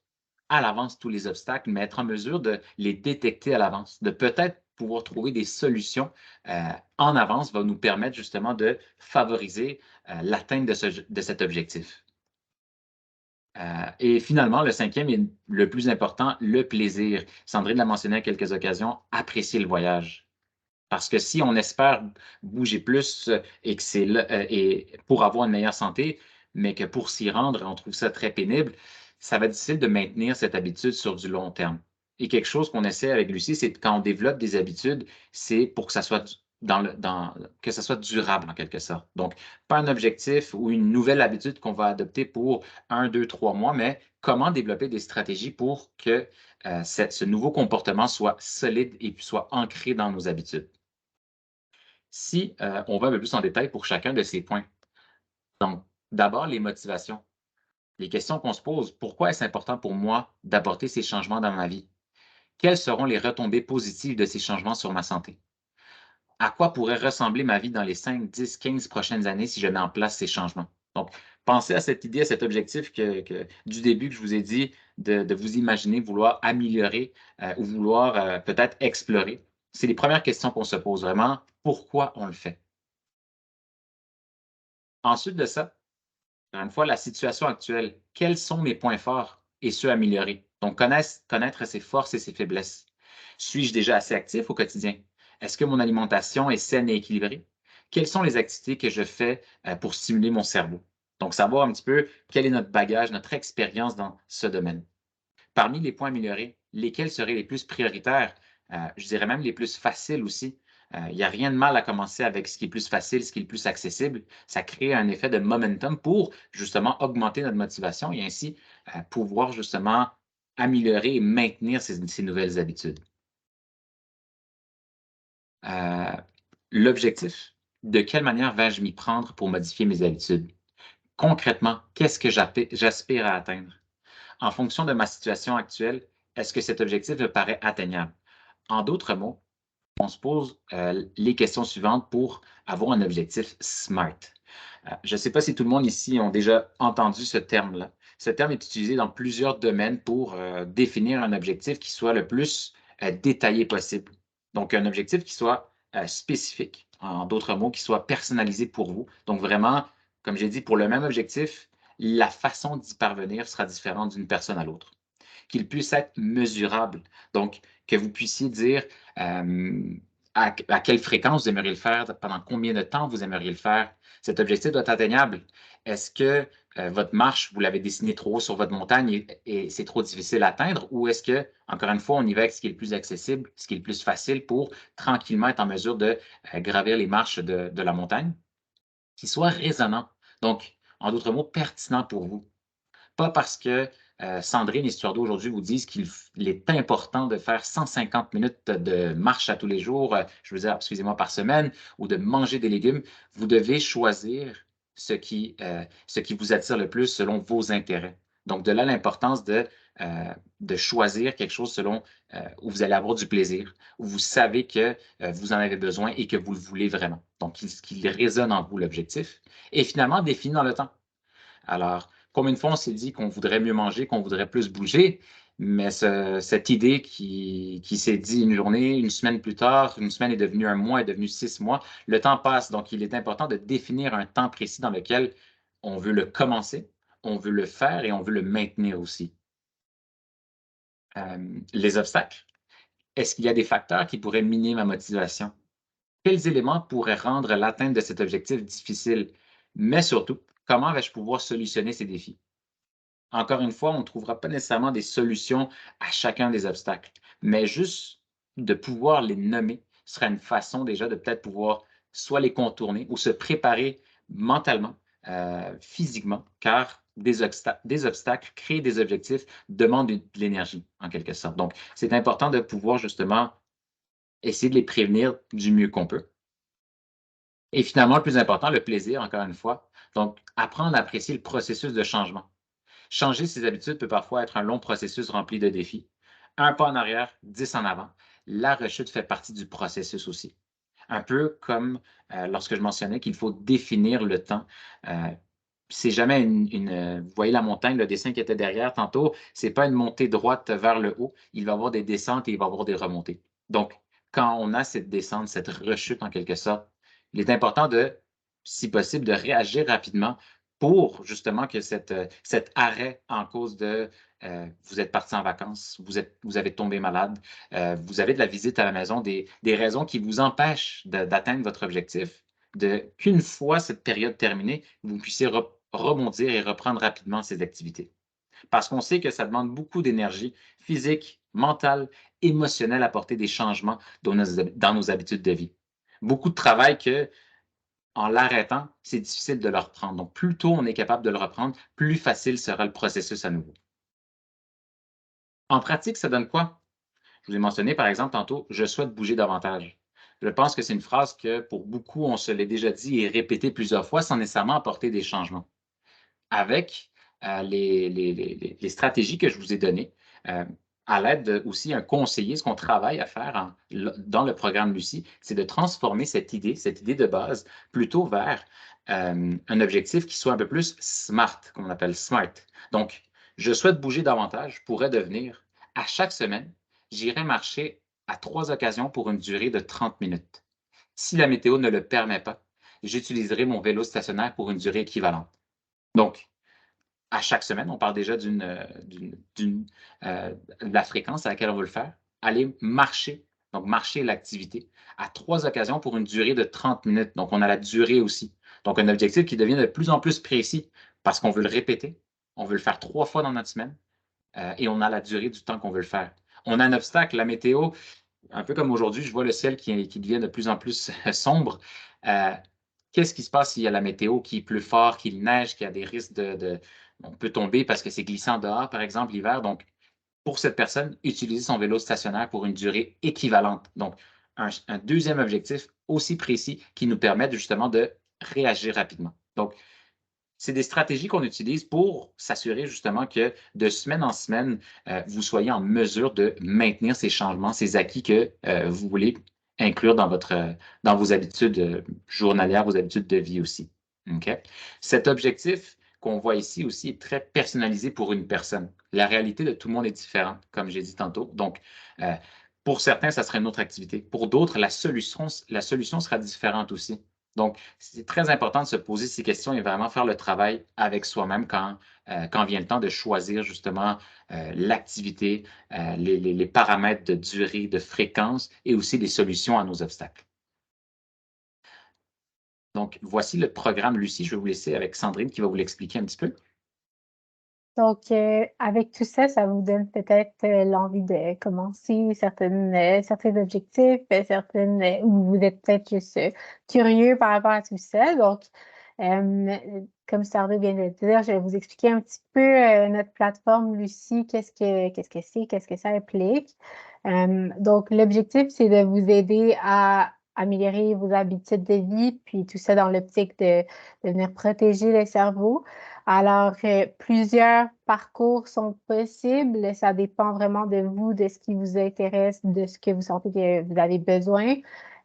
à l'avance tous les obstacles, mais être en mesure de les détecter à l'avance, de peut-être pouvoir trouver des solutions en avance va nous permettre justement de favoriser l'atteinte de cet objectif. Et finalement, le 5e est le plus important, le plaisir. Sandrine l'a mentionné à quelques occasions, apprécier le voyage. Parce que si on espère bouger plus et que et pour avoir une meilleure santé, mais que pour s'y rendre, on trouve ça très pénible, ça va être difficile de maintenir cette habitude sur du long terme. Et quelque chose qu'on essaie avec Lucie, c'est quand on développe des habitudes, c'est pour que ça soit que ça soit durable en quelque sorte. Donc, pas un objectif ou une nouvelle habitude qu'on va adopter pour 1, 2, 3 mois, mais comment développer des stratégies pour que ce nouveau comportement soit solide et soit ancré dans nos habitudes. Si on va un peu plus en détail pour chacun de ces points. Donc, d'abord, les motivations. Les questions qu'on se pose, pourquoi est-ce important pour moi d'apporter ces changements dans ma vie? Quelles seront les retombées positives de ces changements sur ma santé? À quoi pourrait ressembler ma vie dans les 5, 10, 15 prochaines années si je mets en place ces changements? Donc, pensez à cette idée, à cet objectif du début que je vous ai dit, de vous imaginer vouloir améliorer ou vouloir peut-être explorer. C'est les premières questions qu'on se pose vraiment. Pourquoi on le fait? Ensuite de ça, encore une fois, la situation actuelle. Quels sont mes points forts et ceux améliorés? Donc, connaître ses forces et ses faiblesses. Suis-je déjà assez actif au quotidien? Est-ce que mon alimentation est saine et équilibrée? Quelles sont les activités que je fais pour stimuler mon cerveau? Donc, savoir un petit peu quel est notre bagage, notre expérience dans ce domaine. Parmi les points améliorés, lesquels seraient les plus prioritaires? Je dirais même les plus faciles aussi. Il n'y a rien de mal à commencer avec ce qui est plus facile, ce qui est le plus accessible. Ça crée un effet de momentum pour justement augmenter notre motivation et ainsi pouvoir justement améliorer et maintenir ces nouvelles habitudes. L'objectif, de quelle manière vais-je m'y prendre pour modifier mes habitudes? Concrètement, qu'est-ce que j'aspire à atteindre? En fonction de ma situation actuelle, est-ce que cet objectif me paraît atteignable? En d'autres mots, on se pose les questions suivantes pour avoir un objectif SMART. Je ne sais pas si tout le monde ici a déjà entendu ce terme-là. Ce terme est utilisé dans plusieurs domaines pour définir un objectif qui soit le plus détaillé possible. Donc, un objectif qui soit spécifique, en d'autres mots, qui soit personnalisé pour vous. Donc, vraiment, comme j'ai dit, pour le même objectif, la façon d'y parvenir sera différente d'une personne à l'autre. Qu'il puisse être mesurable. Donc, que vous puissiez dire à quelle fréquence vous aimeriez le faire, pendant combien de temps vous aimeriez le faire. Cet objectif doit être atteignable. Est-ce que votre marche, vous l'avez dessinée trop haut sur votre montagne et c'est trop difficile à atteindre, ou est-ce que, encore une fois, on y va avec ce qui est le plus accessible, ce qui est le plus facile pour tranquillement être en mesure de gravir les marches de la montagne, qui soit raisonnant. Donc, en d'autres mots, pertinent pour vous. Pas parce que Sandrine et Stuardo aujourd'hui vous disent qu'il est important de faire 150 minutes de marche à tous les jours, je veux dire, excusez-moi, par semaine, ou de manger des légumes. Vous devez choisir ce qui vous attire le plus selon vos intérêts. Donc, de là l'importance de choisir quelque chose selon où vous allez avoir du plaisir, où vous savez que vous en avez besoin et que vous le voulez vraiment. Donc, qu'il résonne en vous l'objectif. Et finalement, défini dans le temps. Alors, combien de fois on s'est dit qu'on voudrait mieux manger, qu'on voudrait plus bouger, mais cette idée qui s'est dit une journée, une semaine plus tard, une semaine est devenue un mois, est devenue 6 mois, le temps passe. Donc, il est important de définir un temps précis dans lequel on veut le commencer, on veut le faire et on veut le maintenir aussi. Les obstacles. Est-ce qu'il y a des facteurs qui pourraient miner ma motivation? Quels éléments pourraient rendre l'atteinte de cet objectif difficile? Mais surtout, comment vais-je pouvoir solutionner ces défis? Encore une fois, on ne trouvera pas nécessairement des solutions à chacun des obstacles, mais juste de pouvoir les nommer sera une façon déjà de peut-être pouvoir soit les contourner ou se préparer mentalement, physiquement, car des obstacles, créer des objectifs demandent de l'énergie, en quelque sorte. Donc, c'est important de pouvoir justement essayer de les prévenir du mieux qu'on peut. Et finalement, le plus important, le plaisir, encore une fois. Donc, apprendre à apprécier le processus de changement. Changer ses habitudes peut parfois être un long processus rempli de défis. Un pas en arrière, 10 en avant. La rechute fait partie du processus aussi. Un peu comme lorsque je mentionnais qu'il faut définir le temps. C'est jamais vous voyez la montagne, le dessin qui était derrière tantôt, c'est pas une montée droite vers le haut. Il va y avoir des descentes et il va y avoir des remontées. Donc, quand on a cette descente, cette rechute en quelque sorte, il est important de, si possible, de réagir rapidement pour justement que cet arrêt en cause de vous êtes parti en vacances, vous avez tombé malade, vous avez de la visite à la maison, des raisons qui vous empêchent d'atteindre votre objectif, qu'une fois cette période terminée, vous puissiez rebondir et reprendre rapidement ces activités. Parce qu'on sait que ça demande beaucoup d'énergie physique, mentale, émotionnelle à apporter des changements dans nos habitudes de vie. Beaucoup de travail que, en l'arrêtant, c'est difficile de le reprendre. Donc, plus tôt on est capable de le reprendre, plus facile sera le processus à nouveau. En pratique, ça donne quoi? Je vous ai mentionné, par exemple, tantôt, je souhaite bouger davantage. Je pense que c'est une phrase que, pour beaucoup, on se l'est déjà dit et répété plusieurs fois sans nécessairement apporter des changements. Avec les stratégies que je vous ai données, à l'aide aussi un conseiller, ce qu'on travaille à faire dans le programme Lucie, c'est de transformer cette idée de base, plutôt vers un objectif qui soit un peu plus smart, comme on appelle smart. Donc, je souhaite bouger davantage pourrait devenir, à chaque semaine, j'irai marcher à 3 occasions pour une durée de 30 minutes. Si la météo ne le permet pas, j'utiliserai mon vélo stationnaire pour une durée équivalente. Donc, à chaque semaine, on parle déjà de la fréquence à laquelle on veut le faire. Aller marcher, donc marcher l'activité, à 3 occasions pour une durée de 30 minutes. Donc, on a la durée aussi. Donc, un objectif qui devient de plus en plus précis parce qu'on veut le répéter. On veut le faire 3 fois dans notre semaine et on a la durée du temps qu'on veut le faire. On a un obstacle, la météo, un peu comme aujourd'hui, je vois le ciel qui devient de plus en plus sombre. Qu'est-ce qui se passe s'il y a la météo qui pleut fort, qu'il neige, qu'il y a des risques on peut tomber parce que c'est glissant dehors, par exemple, l'hiver. Donc, pour cette personne, utiliser son vélo stationnaire pour une durée équivalente. Donc, un deuxième objectif aussi précis qui nous permet justement de réagir rapidement. Donc, c'est des stratégies qu'on utilise pour s'assurer justement que de semaine en semaine, vous soyez en mesure de maintenir ces changements, ces acquis que vous voulez inclure dans vos habitudes journalières, vos habitudes de vie aussi. Okay? Cet objectif qu'on voit ici aussi est très personnalisé pour une personne. La réalité de tout le monde est différente, comme j'ai dit tantôt. Donc, pour certains, ça serait une autre activité. Pour d'autres, la solution sera différente aussi. Donc, c'est très important de se poser ces questions et vraiment faire le travail avec soi-même quand vient le temps de choisir justement l'activité, les paramètres de durée, de fréquence et aussi les solutions à nos obstacles. Donc, voici le programme Lucie. Je vais vous laisser avec Sandrine qui va vous l'expliquer un petit peu. Donc, avec tout ça, ça vous donne peut-être l'envie de commencer certains objectifs, ou vous êtes peut-être juste curieux par rapport à tout ça. Donc, comme Sandrine vient de le dire, je vais vous expliquer un petit peu notre plateforme Lucie, qu'est-ce que c'est, qu'est-ce que ça implique. Donc, l'objectif, c'est de vous aider à améliorer vos habitudes de vie, puis tout ça dans l'optique de venir protéger le cerveau. Alors, plusieurs parcours sont possibles. Ça dépend vraiment de vous, de ce qui vous intéresse, de ce que vous sentez que vous avez besoin.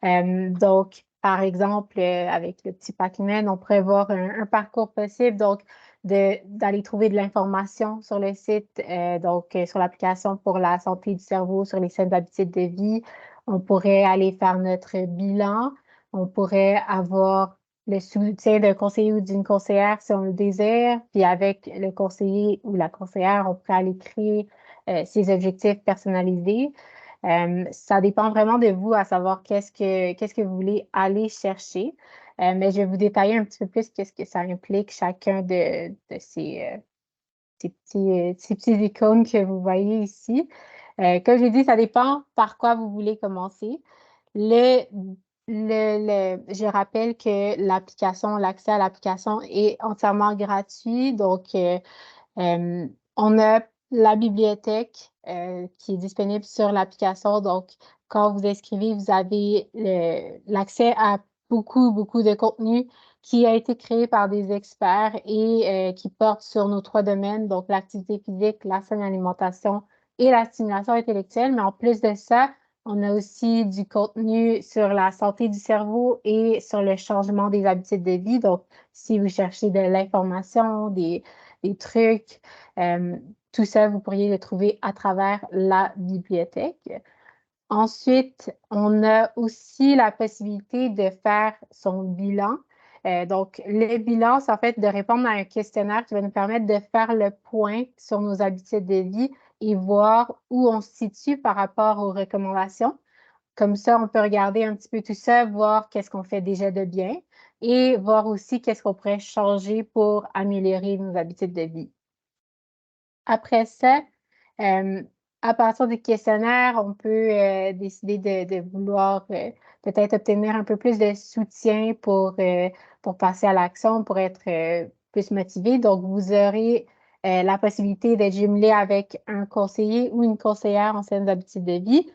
Donc, par exemple, avec le petit Pac-Man, on pourrait voir un parcours possible. Donc, d'aller trouver de l'information sur le site, sur l'application pour la santé du cerveau, sur les saines habitudes de vie. On pourrait aller faire notre bilan. On pourrait avoir le soutien d'un conseiller ou d'une conseillère si on le désire. Puis avec le conseiller ou la conseillère, on pourrait aller créer ses objectifs personnalisés. Ça dépend vraiment de vous à savoir qu'est-ce que vous voulez aller chercher. Mais je vais vous détailler un petit peu plus qu'est-ce que ça implique chacun de ces petits icônes que vous voyez ici. Comme j'ai dit, ça dépend par quoi vous voulez commencer. Je rappelle que l'accès à l'application est entièrement gratuit. Donc, on a la bibliothèque qui est disponible sur l'application. Donc, quand vous inscrivez, vous avez l'accès à beaucoup, beaucoup de contenu qui a été créé par des experts et qui porte sur nos 3 domaines, donc l'activité physique, la saine alimentation et la stimulation intellectuelle. Mais en plus de ça, on a aussi du contenu sur la santé du cerveau et sur le changement des habitudes de vie. Donc, si vous cherchez de l'information, des trucs, tout ça, vous pourriez le trouver à travers la bibliothèque. Ensuite, on a aussi la possibilité de faire son bilan. Donc, le bilan, c'est en fait de répondre à un questionnaire qui va nous permettre de faire le point sur nos habitudes de vie et voir où on se situe par rapport aux recommandations. Comme ça, on peut regarder un petit peu tout ça, voir qu'est-ce qu'on fait déjà de bien et voir aussi qu'est-ce qu'on pourrait changer pour améliorer nos habitudes de vie. Après ça, à partir du questionnaire, on peut décider de vouloir peut-être obtenir un peu plus de soutien pour passer à l'action, pour être plus motivé. Donc, vous aurez la possibilité d'être jumelé avec un conseiller ou une conseillère en saines habitudes de vie.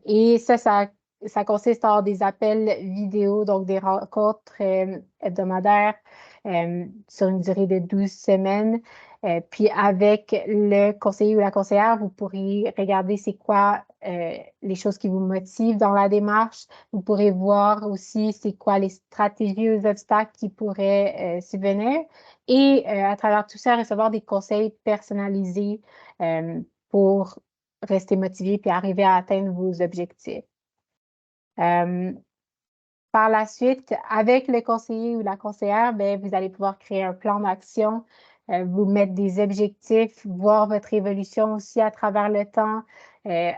Et ça consiste en des appels vidéo, donc des rencontres hebdomadaires sur une durée de 12 semaines. Puis avec le conseiller ou la conseillère, vous pourrez regarder c'est quoi les choses qui vous motivent dans la démarche. Vous pourrez voir aussi c'est quoi les stratégies ou les obstacles qui pourraient subvenir. Et à travers tout ça, recevoir des conseils personnalisés pour rester motivé puis arriver à atteindre vos objectifs. Par la suite, avec le conseiller ou la conseillère, bien, vous allez pouvoir créer un plan d'action, vous mettre des objectifs, voir votre évolution aussi à travers le temps,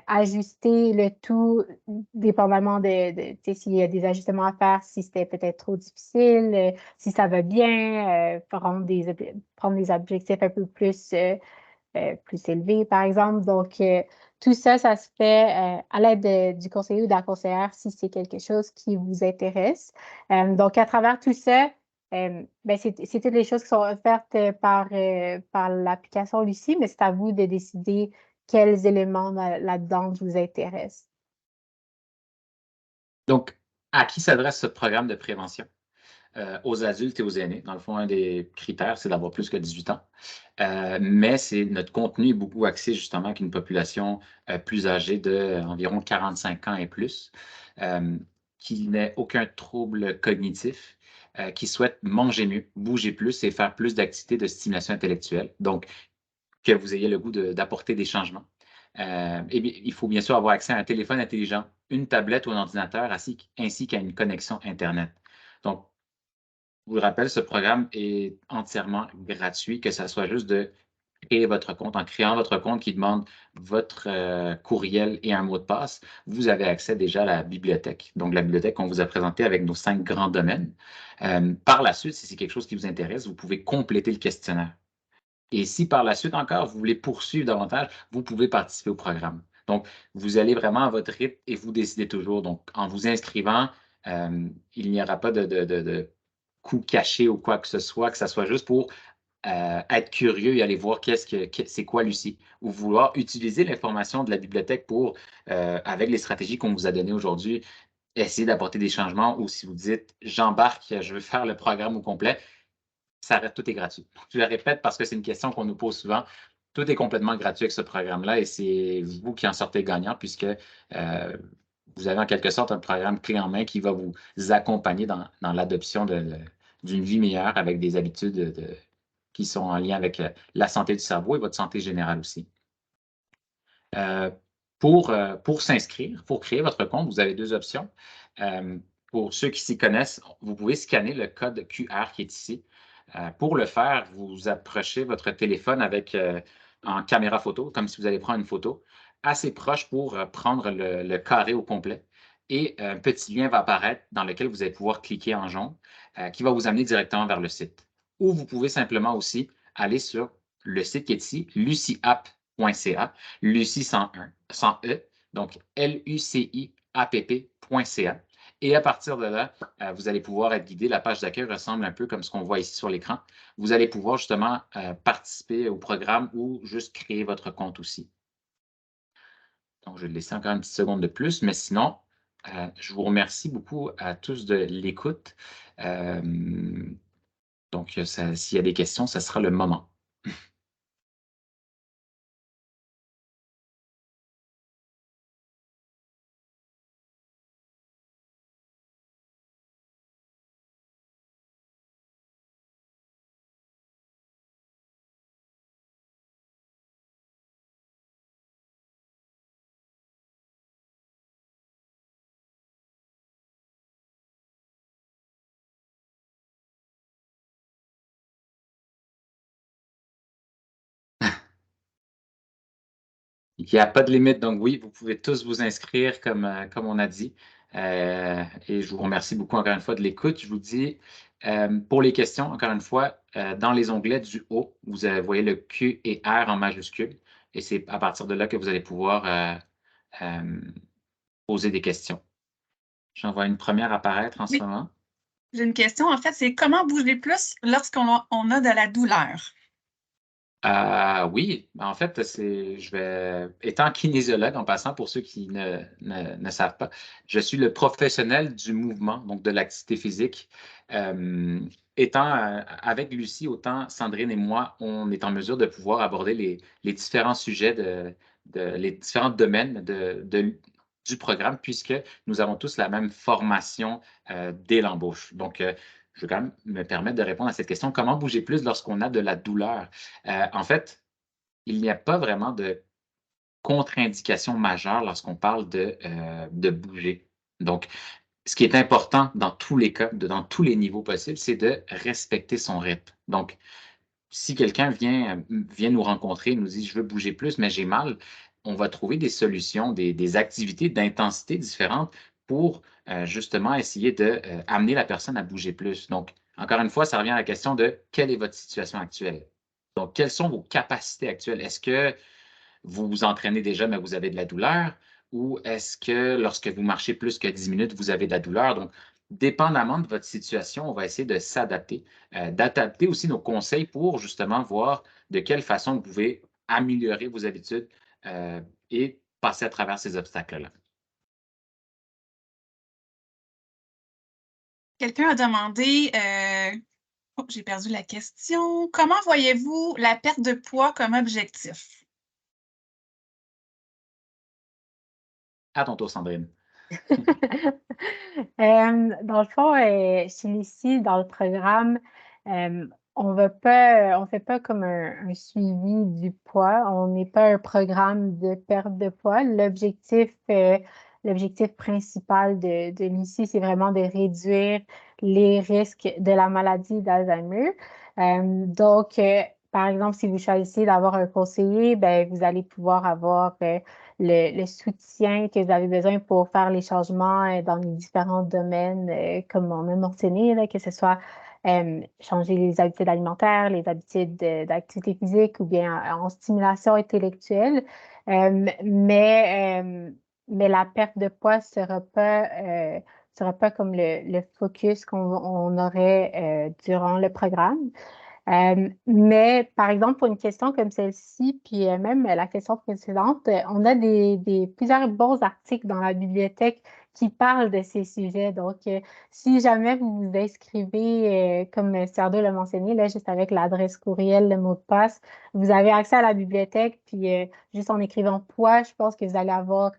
ajuster le tout dépendamment s'il y a des ajustements à faire, si c'était peut-être trop difficile, si ça va bien, prendre des objectifs un peu plus élevés, par exemple. Donc, tout ça, ça se fait à l'aide du conseiller ou de la conseillère si c'est quelque chose qui vous intéresse. Donc, à travers tout ça, c'est toutes les choses qui sont offertes par l'application Lucie, mais c'est à vous de décider quels éléments là-dedans vous intéressent. Donc, à qui s'adresse ce programme de prévention? Aux adultes et aux aînés. Dans le fond, un des critères, c'est d'avoir plus que 18 ans. Mais notre contenu est beaucoup axé justement avec une population plus âgée d'environ 45 ans et plus, qui n'ait aucun trouble cognitif, qui souhaite manger mieux, bouger plus et faire plus d'activités de stimulation intellectuelle. Donc, que vous ayez le goût d'apporter des changements. Et bien, il faut bien sûr avoir accès à un téléphone intelligent, une tablette ou un ordinateur, ainsi qu'à une connexion Internet. Donc, je vous rappelle, ce programme est entièrement gratuit, que ça soit juste de créer votre compte. En créant votre compte qui demande votre courriel et un mot de passe, vous avez accès déjà à la bibliothèque. Donc, la bibliothèque qu'on vous a présentée avec nos 5 grands domaines. Par la suite, si c'est quelque chose qui vous intéresse, vous pouvez compléter le questionnaire. Et si par la suite encore, vous voulez poursuivre davantage, vous pouvez participer au programme. Donc, vous allez vraiment à votre rythme et vous décidez toujours. Donc, en vous inscrivant, il n'y aura pas de coût caché ou quoi que ce soit juste pour être curieux et aller voir c'est quoi Lucie, ou vouloir utiliser l'information de la bibliothèque pour, avec les stratégies qu'on vous a données aujourd'hui, essayer d'apporter des changements, ou si vous dites j'embarque, je veux faire le programme au complet, tout est gratuit. Je le répète parce que c'est une question qu'on nous pose souvent. Tout est complètement gratuit avec ce programme-là et c'est vous qui en sortez gagnant puisque vous avez en quelque sorte un programme clé en main qui va vous accompagner dans l'adoption d'une vie meilleure avec des habitudes qui sont en lien avec la santé du cerveau et votre santé générale aussi. Pour s'inscrire, pour créer votre compte, vous avez 2 options. Pour ceux qui s'y connaissent, vous pouvez scanner le code QR qui est ici. Pour le faire, vous approchez votre téléphone avec en caméra photo, comme si vous allez prendre une photo, assez proche pour prendre le carré au complet. Et un petit lien va apparaître dans lequel vous allez pouvoir cliquer en jaune, qui va vous amener directement vers le site. Ou vous pouvez simplement aussi aller sur le site qui est ici, lucyapp.ca, Lucie sans E, donc LUCIAPP.ca. Et à partir de là, vous allez pouvoir être guidé. La page d'accueil ressemble un peu comme ce qu'on voit ici sur l'écran. Vous allez pouvoir justement participer au programme ou juste créer votre compte aussi. Donc, je vais laisser encore une petite seconde de plus, mais sinon, je vous remercie beaucoup à tous de l'écoute. Donc, s'il y a des questions, ce sera le moment. Il n'y a pas de limite, donc oui, vous pouvez tous vous inscrire comme on a dit. Et je vous remercie beaucoup encore une fois de l'écoute. Je vous dis, pour les questions, encore une fois, dans les onglets du haut, vous voyez le Q et R en majuscule. Et c'est à partir de là que vous allez pouvoir poser des questions. J'en vois une première apparaître en ce moment. J'ai une question, en fait, c'est comment bouger plus lorsqu'on a de la douleur? Oui, en fait, étant kinésiologue, en passant, pour ceux qui ne savent pas, je suis le professionnel du mouvement, donc de l'activité physique. Avec Lucie, autant Sandrine et moi, on est en mesure de pouvoir aborder les différents sujets, les différents domaines du programme, puisque nous avons tous la même formation dès l'embauche. Donc, je vais quand même me permettre de répondre à cette question. Comment bouger plus lorsqu'on a de la douleur? En fait, il n'y a pas vraiment de contre-indication majeure lorsqu'on parle de bouger. Donc, ce qui est important dans tous les cas, dans tous les niveaux possibles, c'est de respecter son rythme. Donc, si quelqu'un vient nous rencontrer et nous dit « je veux bouger plus, mais j'ai mal », on va trouver des solutions, des activités d'intensité différentes pour justement essayer d'amener la personne à bouger plus. Donc, encore une fois, ça revient à la question de quelle est votre situation actuelle? Donc, quelles sont vos capacités actuelles? Est-ce que vous vous entraînez déjà, mais vous avez de la douleur? Ou est-ce que lorsque vous marchez plus que 10 minutes, vous avez de la douleur? Donc, dépendamment de votre situation, on va essayer de s'adapter, d'adapter aussi nos conseils pour justement voir de quelle façon vous pouvez améliorer vos habitudes et passer à travers ces obstacles-là. Quelqu'un a demandé, j'ai perdu la question. Comment voyez-vous la perte de poids comme objectif? À ton tour, Sandrine. Dans le fond, chez Lucie, dans le programme, on ne fait pas comme un suivi du poids. On n'est pas un programme de perte de poids. L'objectif, l'objectif principal de l'ICI, c'est vraiment de réduire les risques de la maladie d'Alzheimer. Donc, par exemple, si vous choisissez d'avoir un conseiller, ben, vous allez pouvoir avoir le soutien que vous avez besoin pour faire les changements dans les différents domaines, comme on a mentionné, là, que ce soit changer les habitudes alimentaires, les habitudes d'activité physique ou bien en stimulation intellectuelle. Mais la perte de poids sera pas comme le focus qu'on aurait durant le programme. Mais par exemple, pour une question comme celle-ci, puis même la question précédente, on a plusieurs bons articles dans la bibliothèque qui parlent de ces sujets. Donc, si jamais vous vous inscrivez, comme Sardo l'a mentionné, là, juste avec l'adresse courriel, le mot de passe, vous avez accès à la bibliothèque, puis juste en écrivant poids, je pense que vous allez avoir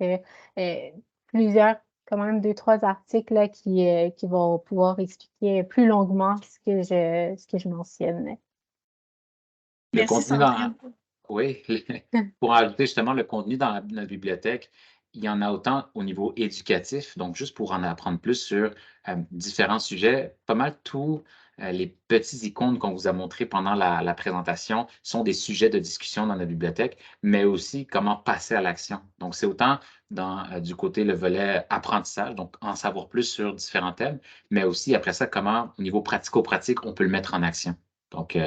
plusieurs, quand même 2-3 articles là, qui vont pouvoir expliquer plus longuement ce que je mentionne. Le Merci, contenu dans, Sandrine. oui, pour ajouter justement le contenu dans notre bibliothèque, il y en a autant au niveau éducatif, donc juste pour en apprendre plus sur différents sujets, pas mal tous les petits icônes qu'on vous a montrés pendant la présentation sont des sujets de discussion dans notre bibliothèque, mais aussi comment passer à l'action. Donc, c'est autant du côté le volet apprentissage, donc en savoir plus sur différents thèmes, mais aussi après ça, comment au niveau pratico-pratique, on peut le mettre en action. Donc,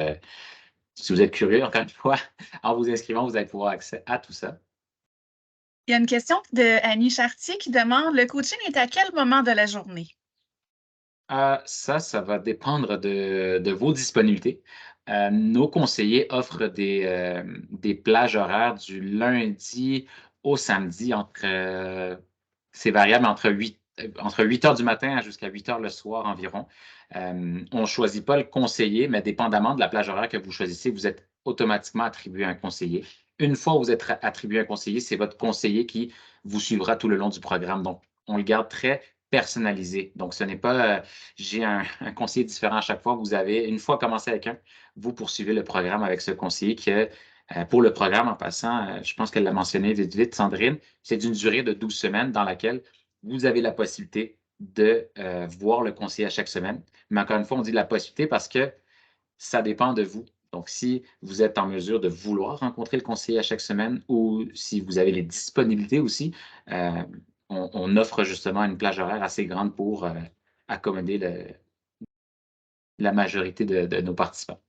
si vous êtes curieux, encore une fois, en vous inscrivant, vous allez pouvoir avoir accès à tout ça. Il y a une question de Annie Chartier qui demande, le coaching est à quel moment de la journée? Ça va dépendre de vos disponibilités. Nos conseillers offrent des plages horaires du lundi au samedi c'est variable entre 8 heures du matin jusqu'à 8 heures le soir environ. On ne choisit pas le conseiller, mais dépendamment de la plage horaire que vous choisissez, vous êtes automatiquement attribué un conseiller. Une fois que vous êtes attribué un conseiller, c'est votre conseiller qui vous suivra tout le long du programme. Donc, on le garde très personnalisé. Donc, ce n'est pas j'ai un conseiller différent à chaque fois. Vous avez, une fois commencé avec un, vous poursuivez le programme avec ce conseiller qui est, pour le programme, en passant, je pense qu'elle l'a mentionné vite, vite, Sandrine, c'est d'une durée de 12 semaines dans laquelle vous avez la possibilité de voir le conseiller à chaque semaine. Mais encore une fois, on dit la possibilité parce que ça dépend de vous. Donc, si vous êtes en mesure de vouloir rencontrer le conseiller à chaque semaine ou si vous avez les disponibilités aussi, on offre justement une plage horaire assez grande pour accommoder la majorité de nos participants.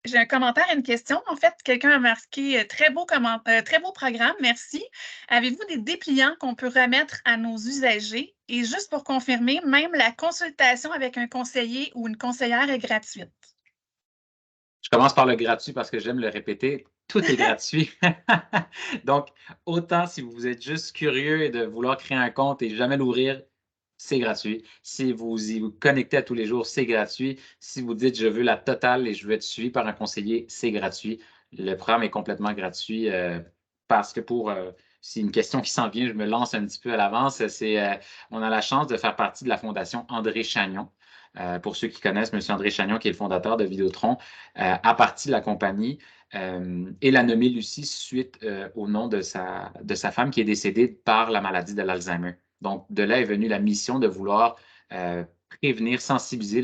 J'ai un commentaire et une question. En fait, quelqu'un a marqué très beau programme, merci. Avez-vous des dépliants qu'on peut remettre à nos usagers? Et juste pour confirmer, même la consultation avec un conseiller ou une conseillère est gratuite. Je commence par le gratuit parce que j'aime le répéter. Tout est gratuit. Donc, autant si vous êtes juste curieux et de vouloir créer un compte et jamais l'ouvrir, c'est gratuit. Si vous y vous connectez à tous les jours, c'est gratuit. Si vous dites je veux la totale et je veux être suivi par un conseiller, c'est gratuit. Le programme est complètement gratuit parce que c'est une question qui s'en vient, je me lance un petit peu à l'avance. On a la chance de faire partie de la Fondation André Chagnon. Pour ceux qui connaissent, M. André Chagnon, qui est le fondateur de Vidéotron, a parti de la compagnie et l'a nommé Lucie suite au nom de sa femme qui est décédée par la maladie de l'Alzheimer. Donc, de là est venue la mission de vouloir prévenir, sensibiliser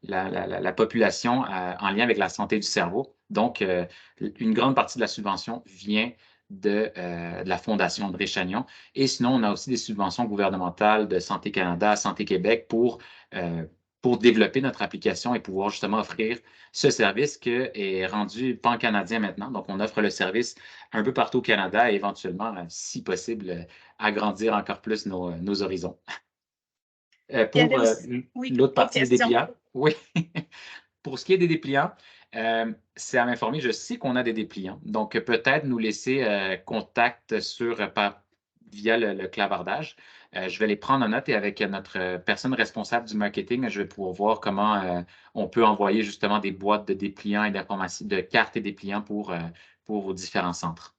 la population en lien avec la santé du cerveau. Donc, une grande partie de la subvention vient de la Fondation André Chagnon. Et sinon, on a aussi des subventions gouvernementales de Santé Canada, Santé Québec pour développer notre application et pouvoir justement offrir ce service qui est rendu pan-canadien maintenant. Donc, on offre le service un peu partout au Canada et éventuellement, si possible, agrandir encore plus nos horizons. Pour l'autre partie des dépliants, oui. Pour ce qui est des dépliants, c'est à m'informer. Je sais qu'on a des dépliants. Donc, peut-être nous laisser contact via le clavardage. Je vais les prendre en note et avec notre personne responsable du marketing, je vais pouvoir voir comment on peut envoyer justement des boîtes de dépliants et d'informations, de cartes et dépliants pour vos différents centres.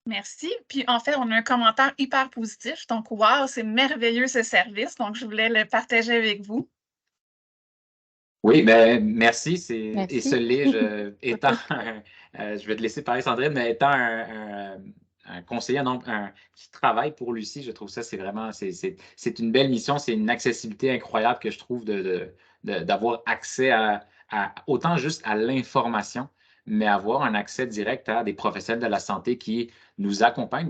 Merci. Puis en fait, on a un commentaire hyper positif. Donc, wow, c'est merveilleux ce service. Donc, je voulais le partager avec vous. Oui, ben merci. Et Merci. ce l'est, je vais te laisser parler, Sandrine, mais étant conseiller qui travaille pour Lucie. Je trouve ça, c'est vraiment, c'est une belle mission. C'est une accessibilité incroyable que je trouve d'avoir accès autant juste à l'information, mais avoir un accès direct à des professionnels de la santé qui nous accompagnent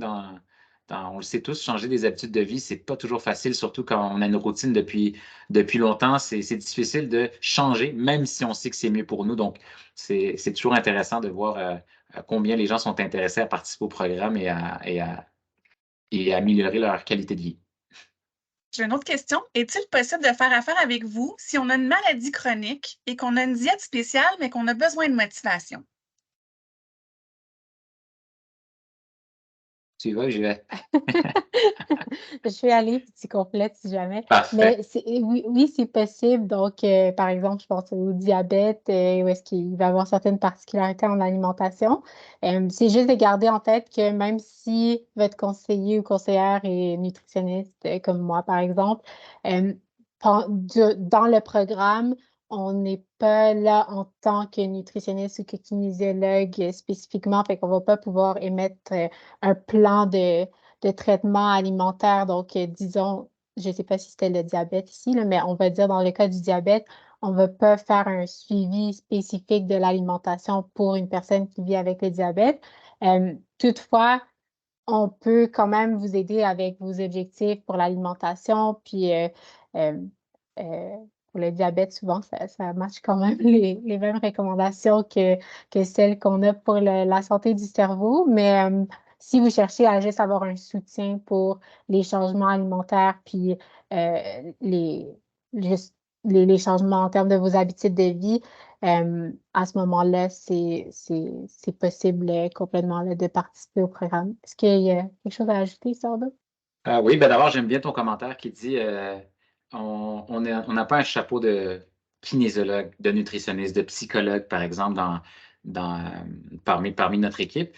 on le sait tous, changer des habitudes de vie, c'est pas toujours facile, surtout quand on a une routine depuis longtemps. C'est difficile de changer, même si on sait que c'est mieux pour nous. Donc, c'est toujours intéressant de voir combien les gens sont intéressés à participer au programme et à améliorer leur qualité de vie. J'ai une autre question. Est-il possible de faire affaire avec vous si on a une maladie chronique et qu'on a une diète spéciale, mais qu'on a besoin de motivation? Tu vas, j'y vais. Je vais aller, puis tu complètes si jamais. Parfait. Mais oui, c'est possible. Donc, par exemple, je pense au diabète, où est-ce qu'il va y avoir certaines particularités en alimentation. C'est juste de garder en tête que même si votre conseiller ou conseillère est nutritionniste, comme moi, par exemple, dans le programme, on n'est pas là en tant que nutritionniste ou que kinésiologue spécifiquement, fait qu'on ne va pas pouvoir émettre un plan de traitement alimentaire. Donc, disons, je ne sais pas si c'était le diabète ici, là, mais on va dire dans le cas du diabète, on ne va pas faire un suivi spécifique de l'alimentation pour une personne qui vit avec le diabète. Toutefois, on peut quand même vous aider avec vos objectifs pour l'alimentation, puis pour le diabète, souvent, ça marche quand même les mêmes recommandations que celles qu'on a pour la santé du cerveau. Mais si vous cherchez à juste avoir un soutien pour les changements alimentaires, puis les changements en termes de vos habitudes de vie, à ce moment-là, c'est possible complètement là, de participer au programme. Est-ce qu'il y a quelque chose à ajouter, Sordo? Oui, ben d'abord, j'aime bien ton commentaire qui dit on n'a pas un chapeau de kinésiologue, de nutritionniste, de psychologue, par exemple, parmi notre équipe.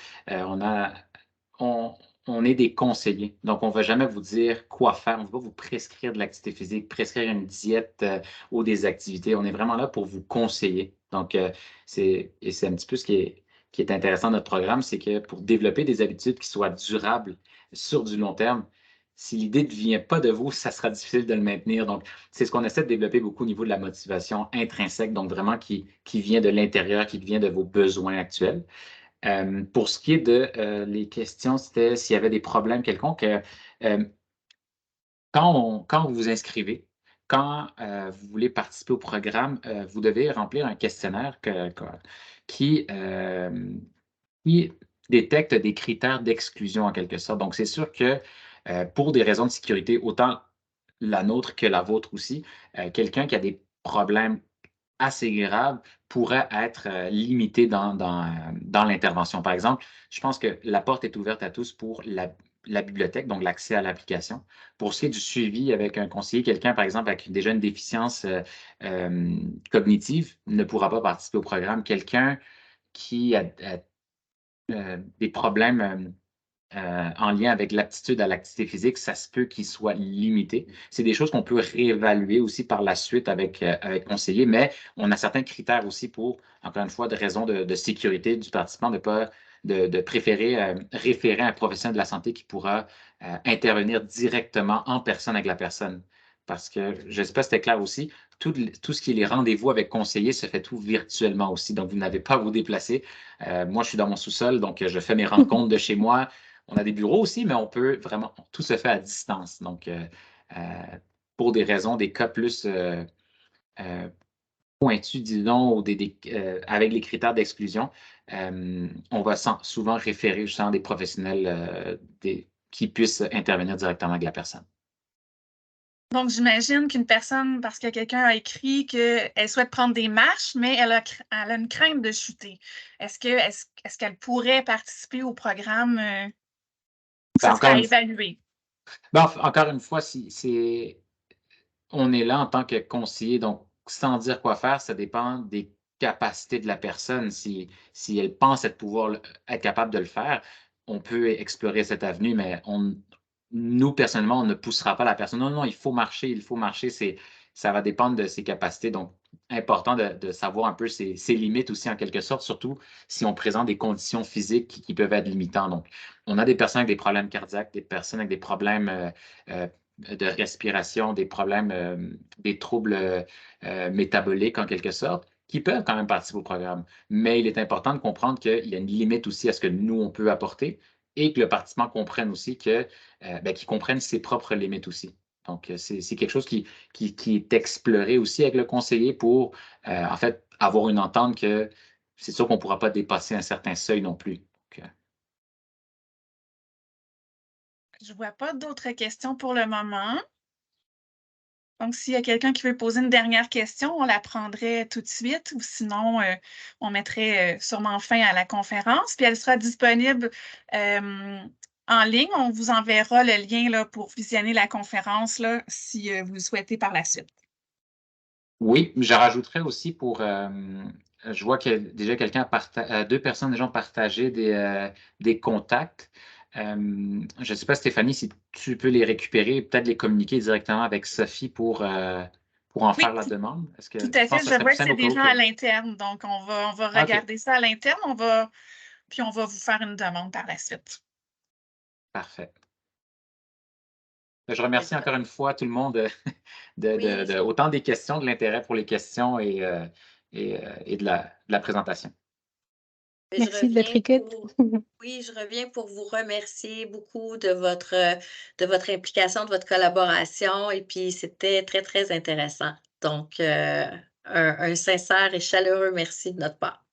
On est des conseillers. Donc, on ne va jamais vous dire quoi faire. On ne va pas vous prescrire de l'activité physique, prescrire une diète ou des activités. On est vraiment là pour vous conseiller. Donc, c'est un petit peu ce qui est intéressant de notre programme, c'est que pour développer des habitudes qui soient durables sur du long terme, si l'idée ne vient pas de vous, ça sera difficile de le maintenir. Donc, c'est ce qu'on essaie de développer beaucoup au niveau de la motivation intrinsèque, donc vraiment qui vient de l'intérieur, qui vient de vos besoins actuels. Pour ce qui est de les questions, c'était s'il y avait des problèmes quelconques. Quand vous vous inscrivez, quand vous voulez participer au programme, vous devez remplir un questionnaire qui détecte des critères d'exclusion en quelque sorte. Donc, c'est sûr que pour des raisons de sécurité, autant la nôtre que la vôtre aussi, quelqu'un qui a des problèmes assez graves pourrait être limité dans l'intervention. Par exemple, je pense que la porte est ouverte à tous pour la bibliothèque, donc l'accès à l'application. Pour ce qui est du suivi avec un conseiller, quelqu'un, par exemple, avec déjà une déficience cognitive ne pourra pas participer au programme. Quelqu'un qui a des problèmes en lien avec l'aptitude à l'activité physique, ça se peut qu'il soit limité. C'est des choses qu'on peut réévaluer aussi par la suite avec conseiller, mais on a certains critères aussi pour, encore une fois, de raisons de sécurité du participant, de préférer référer un professionnel de la santé qui pourra intervenir directement en personne avec la personne. Parce que, je ne sais pas si c'était clair aussi, tout ce qui est les rendez-vous avec conseiller se fait tout virtuellement aussi. Donc, vous n'avez pas à vous déplacer. Moi, je suis dans mon sous-sol, donc je fais mes rencontres de chez moi. On a des bureaux aussi, mais on peut vraiment, tout se fait à distance. Donc, pour des raisons, des cas plus pointus, disons, ou avec les critères d'exclusion, on va souvent référer justement des professionnels qui puissent intervenir directement avec la personne. Donc, j'imagine qu'une personne, parce que quelqu'un a écrit qu'elle souhaite prendre des marches, mais elle a une crainte de chuter. Est-ce qu'elle pourrait participer au programme ou ça serait à évaluer? Encore une fois, on est là en tant que conseiller, donc sans dire quoi faire, ça dépend des capacités de la personne. Si elle pense pouvoir être capable de le faire, on peut explorer cette avenue, mais nous, personnellement, on ne poussera pas la personne. Non, non, il faut marcher, ça va dépendre de ses capacités. Donc, important de savoir un peu ses limites aussi en quelque sorte, surtout si on présente des conditions physiques qui peuvent être limitantes. Donc, on a des personnes avec des problèmes cardiaques, des personnes avec des problèmes de respiration, des problèmes, des troubles métaboliques en quelque sorte, qui peuvent quand même participer au programme. Mais il est important de comprendre qu'il y a une limite aussi à ce que nous, on peut apporter et que le participant comprenne aussi qu'il comprenne ses propres limites aussi. Donc, c'est quelque chose qui est exploré aussi avec le conseiller pour, en fait, avoir une entente que c'est sûr qu'on ne pourra pas dépasser un certain seuil non plus. Donc, Je ne vois pas d'autres questions pour le moment. Donc, s'il y a quelqu'un qui veut poser une dernière question, on la prendrait tout de suite ou sinon, on mettrait sûrement fin à la conférence. Puis elle sera disponible en ligne. On vous enverra le lien là, pour visionner la conférence là, si vous le souhaitez par la suite. oui, je rajouterais aussi pour. Je vois que déjà deux personnes déjà ont partagé des contacts. Je ne sais pas, Stéphanie, si tu peux les récupérer et peut-être les communiquer directement avec Sophie pour en faire la Oui, demande. Est-ce que tout tu à penses fait. que ça Je serait vois plus que simple c'est au cas où déjà que. à l'interne. Donc, on va Ah, OK, regarder ça à l'interne. Puis on va vous faire une demande par la suite. parfait. Je remercie encore une fois tout le monde Oui, autant des questions, de l'intérêt pour les questions et de la présentation. je Merci de votre reviens écoute. oui, je reviens pour vous remercier beaucoup de votre implication, de votre collaboration et puis c'était très, très intéressant. Donc, un sincère et chaleureux merci de notre part.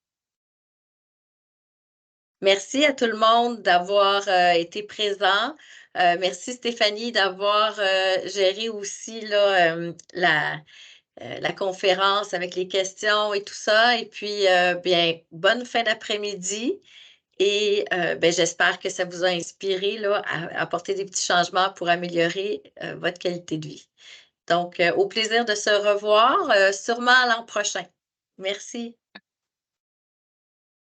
Merci à tout le monde d'avoir, été présent. Merci Stéphanie d'avoir, géré aussi là, la conférence avec les questions et tout ça et puis, bien, bonne fin d'après-midi et ben, j'espère que ça vous a inspiré là, à apporter des petits changements pour améliorer, votre qualité de vie. Donc, au plaisir de se revoir, sûrement l'an prochain. Merci.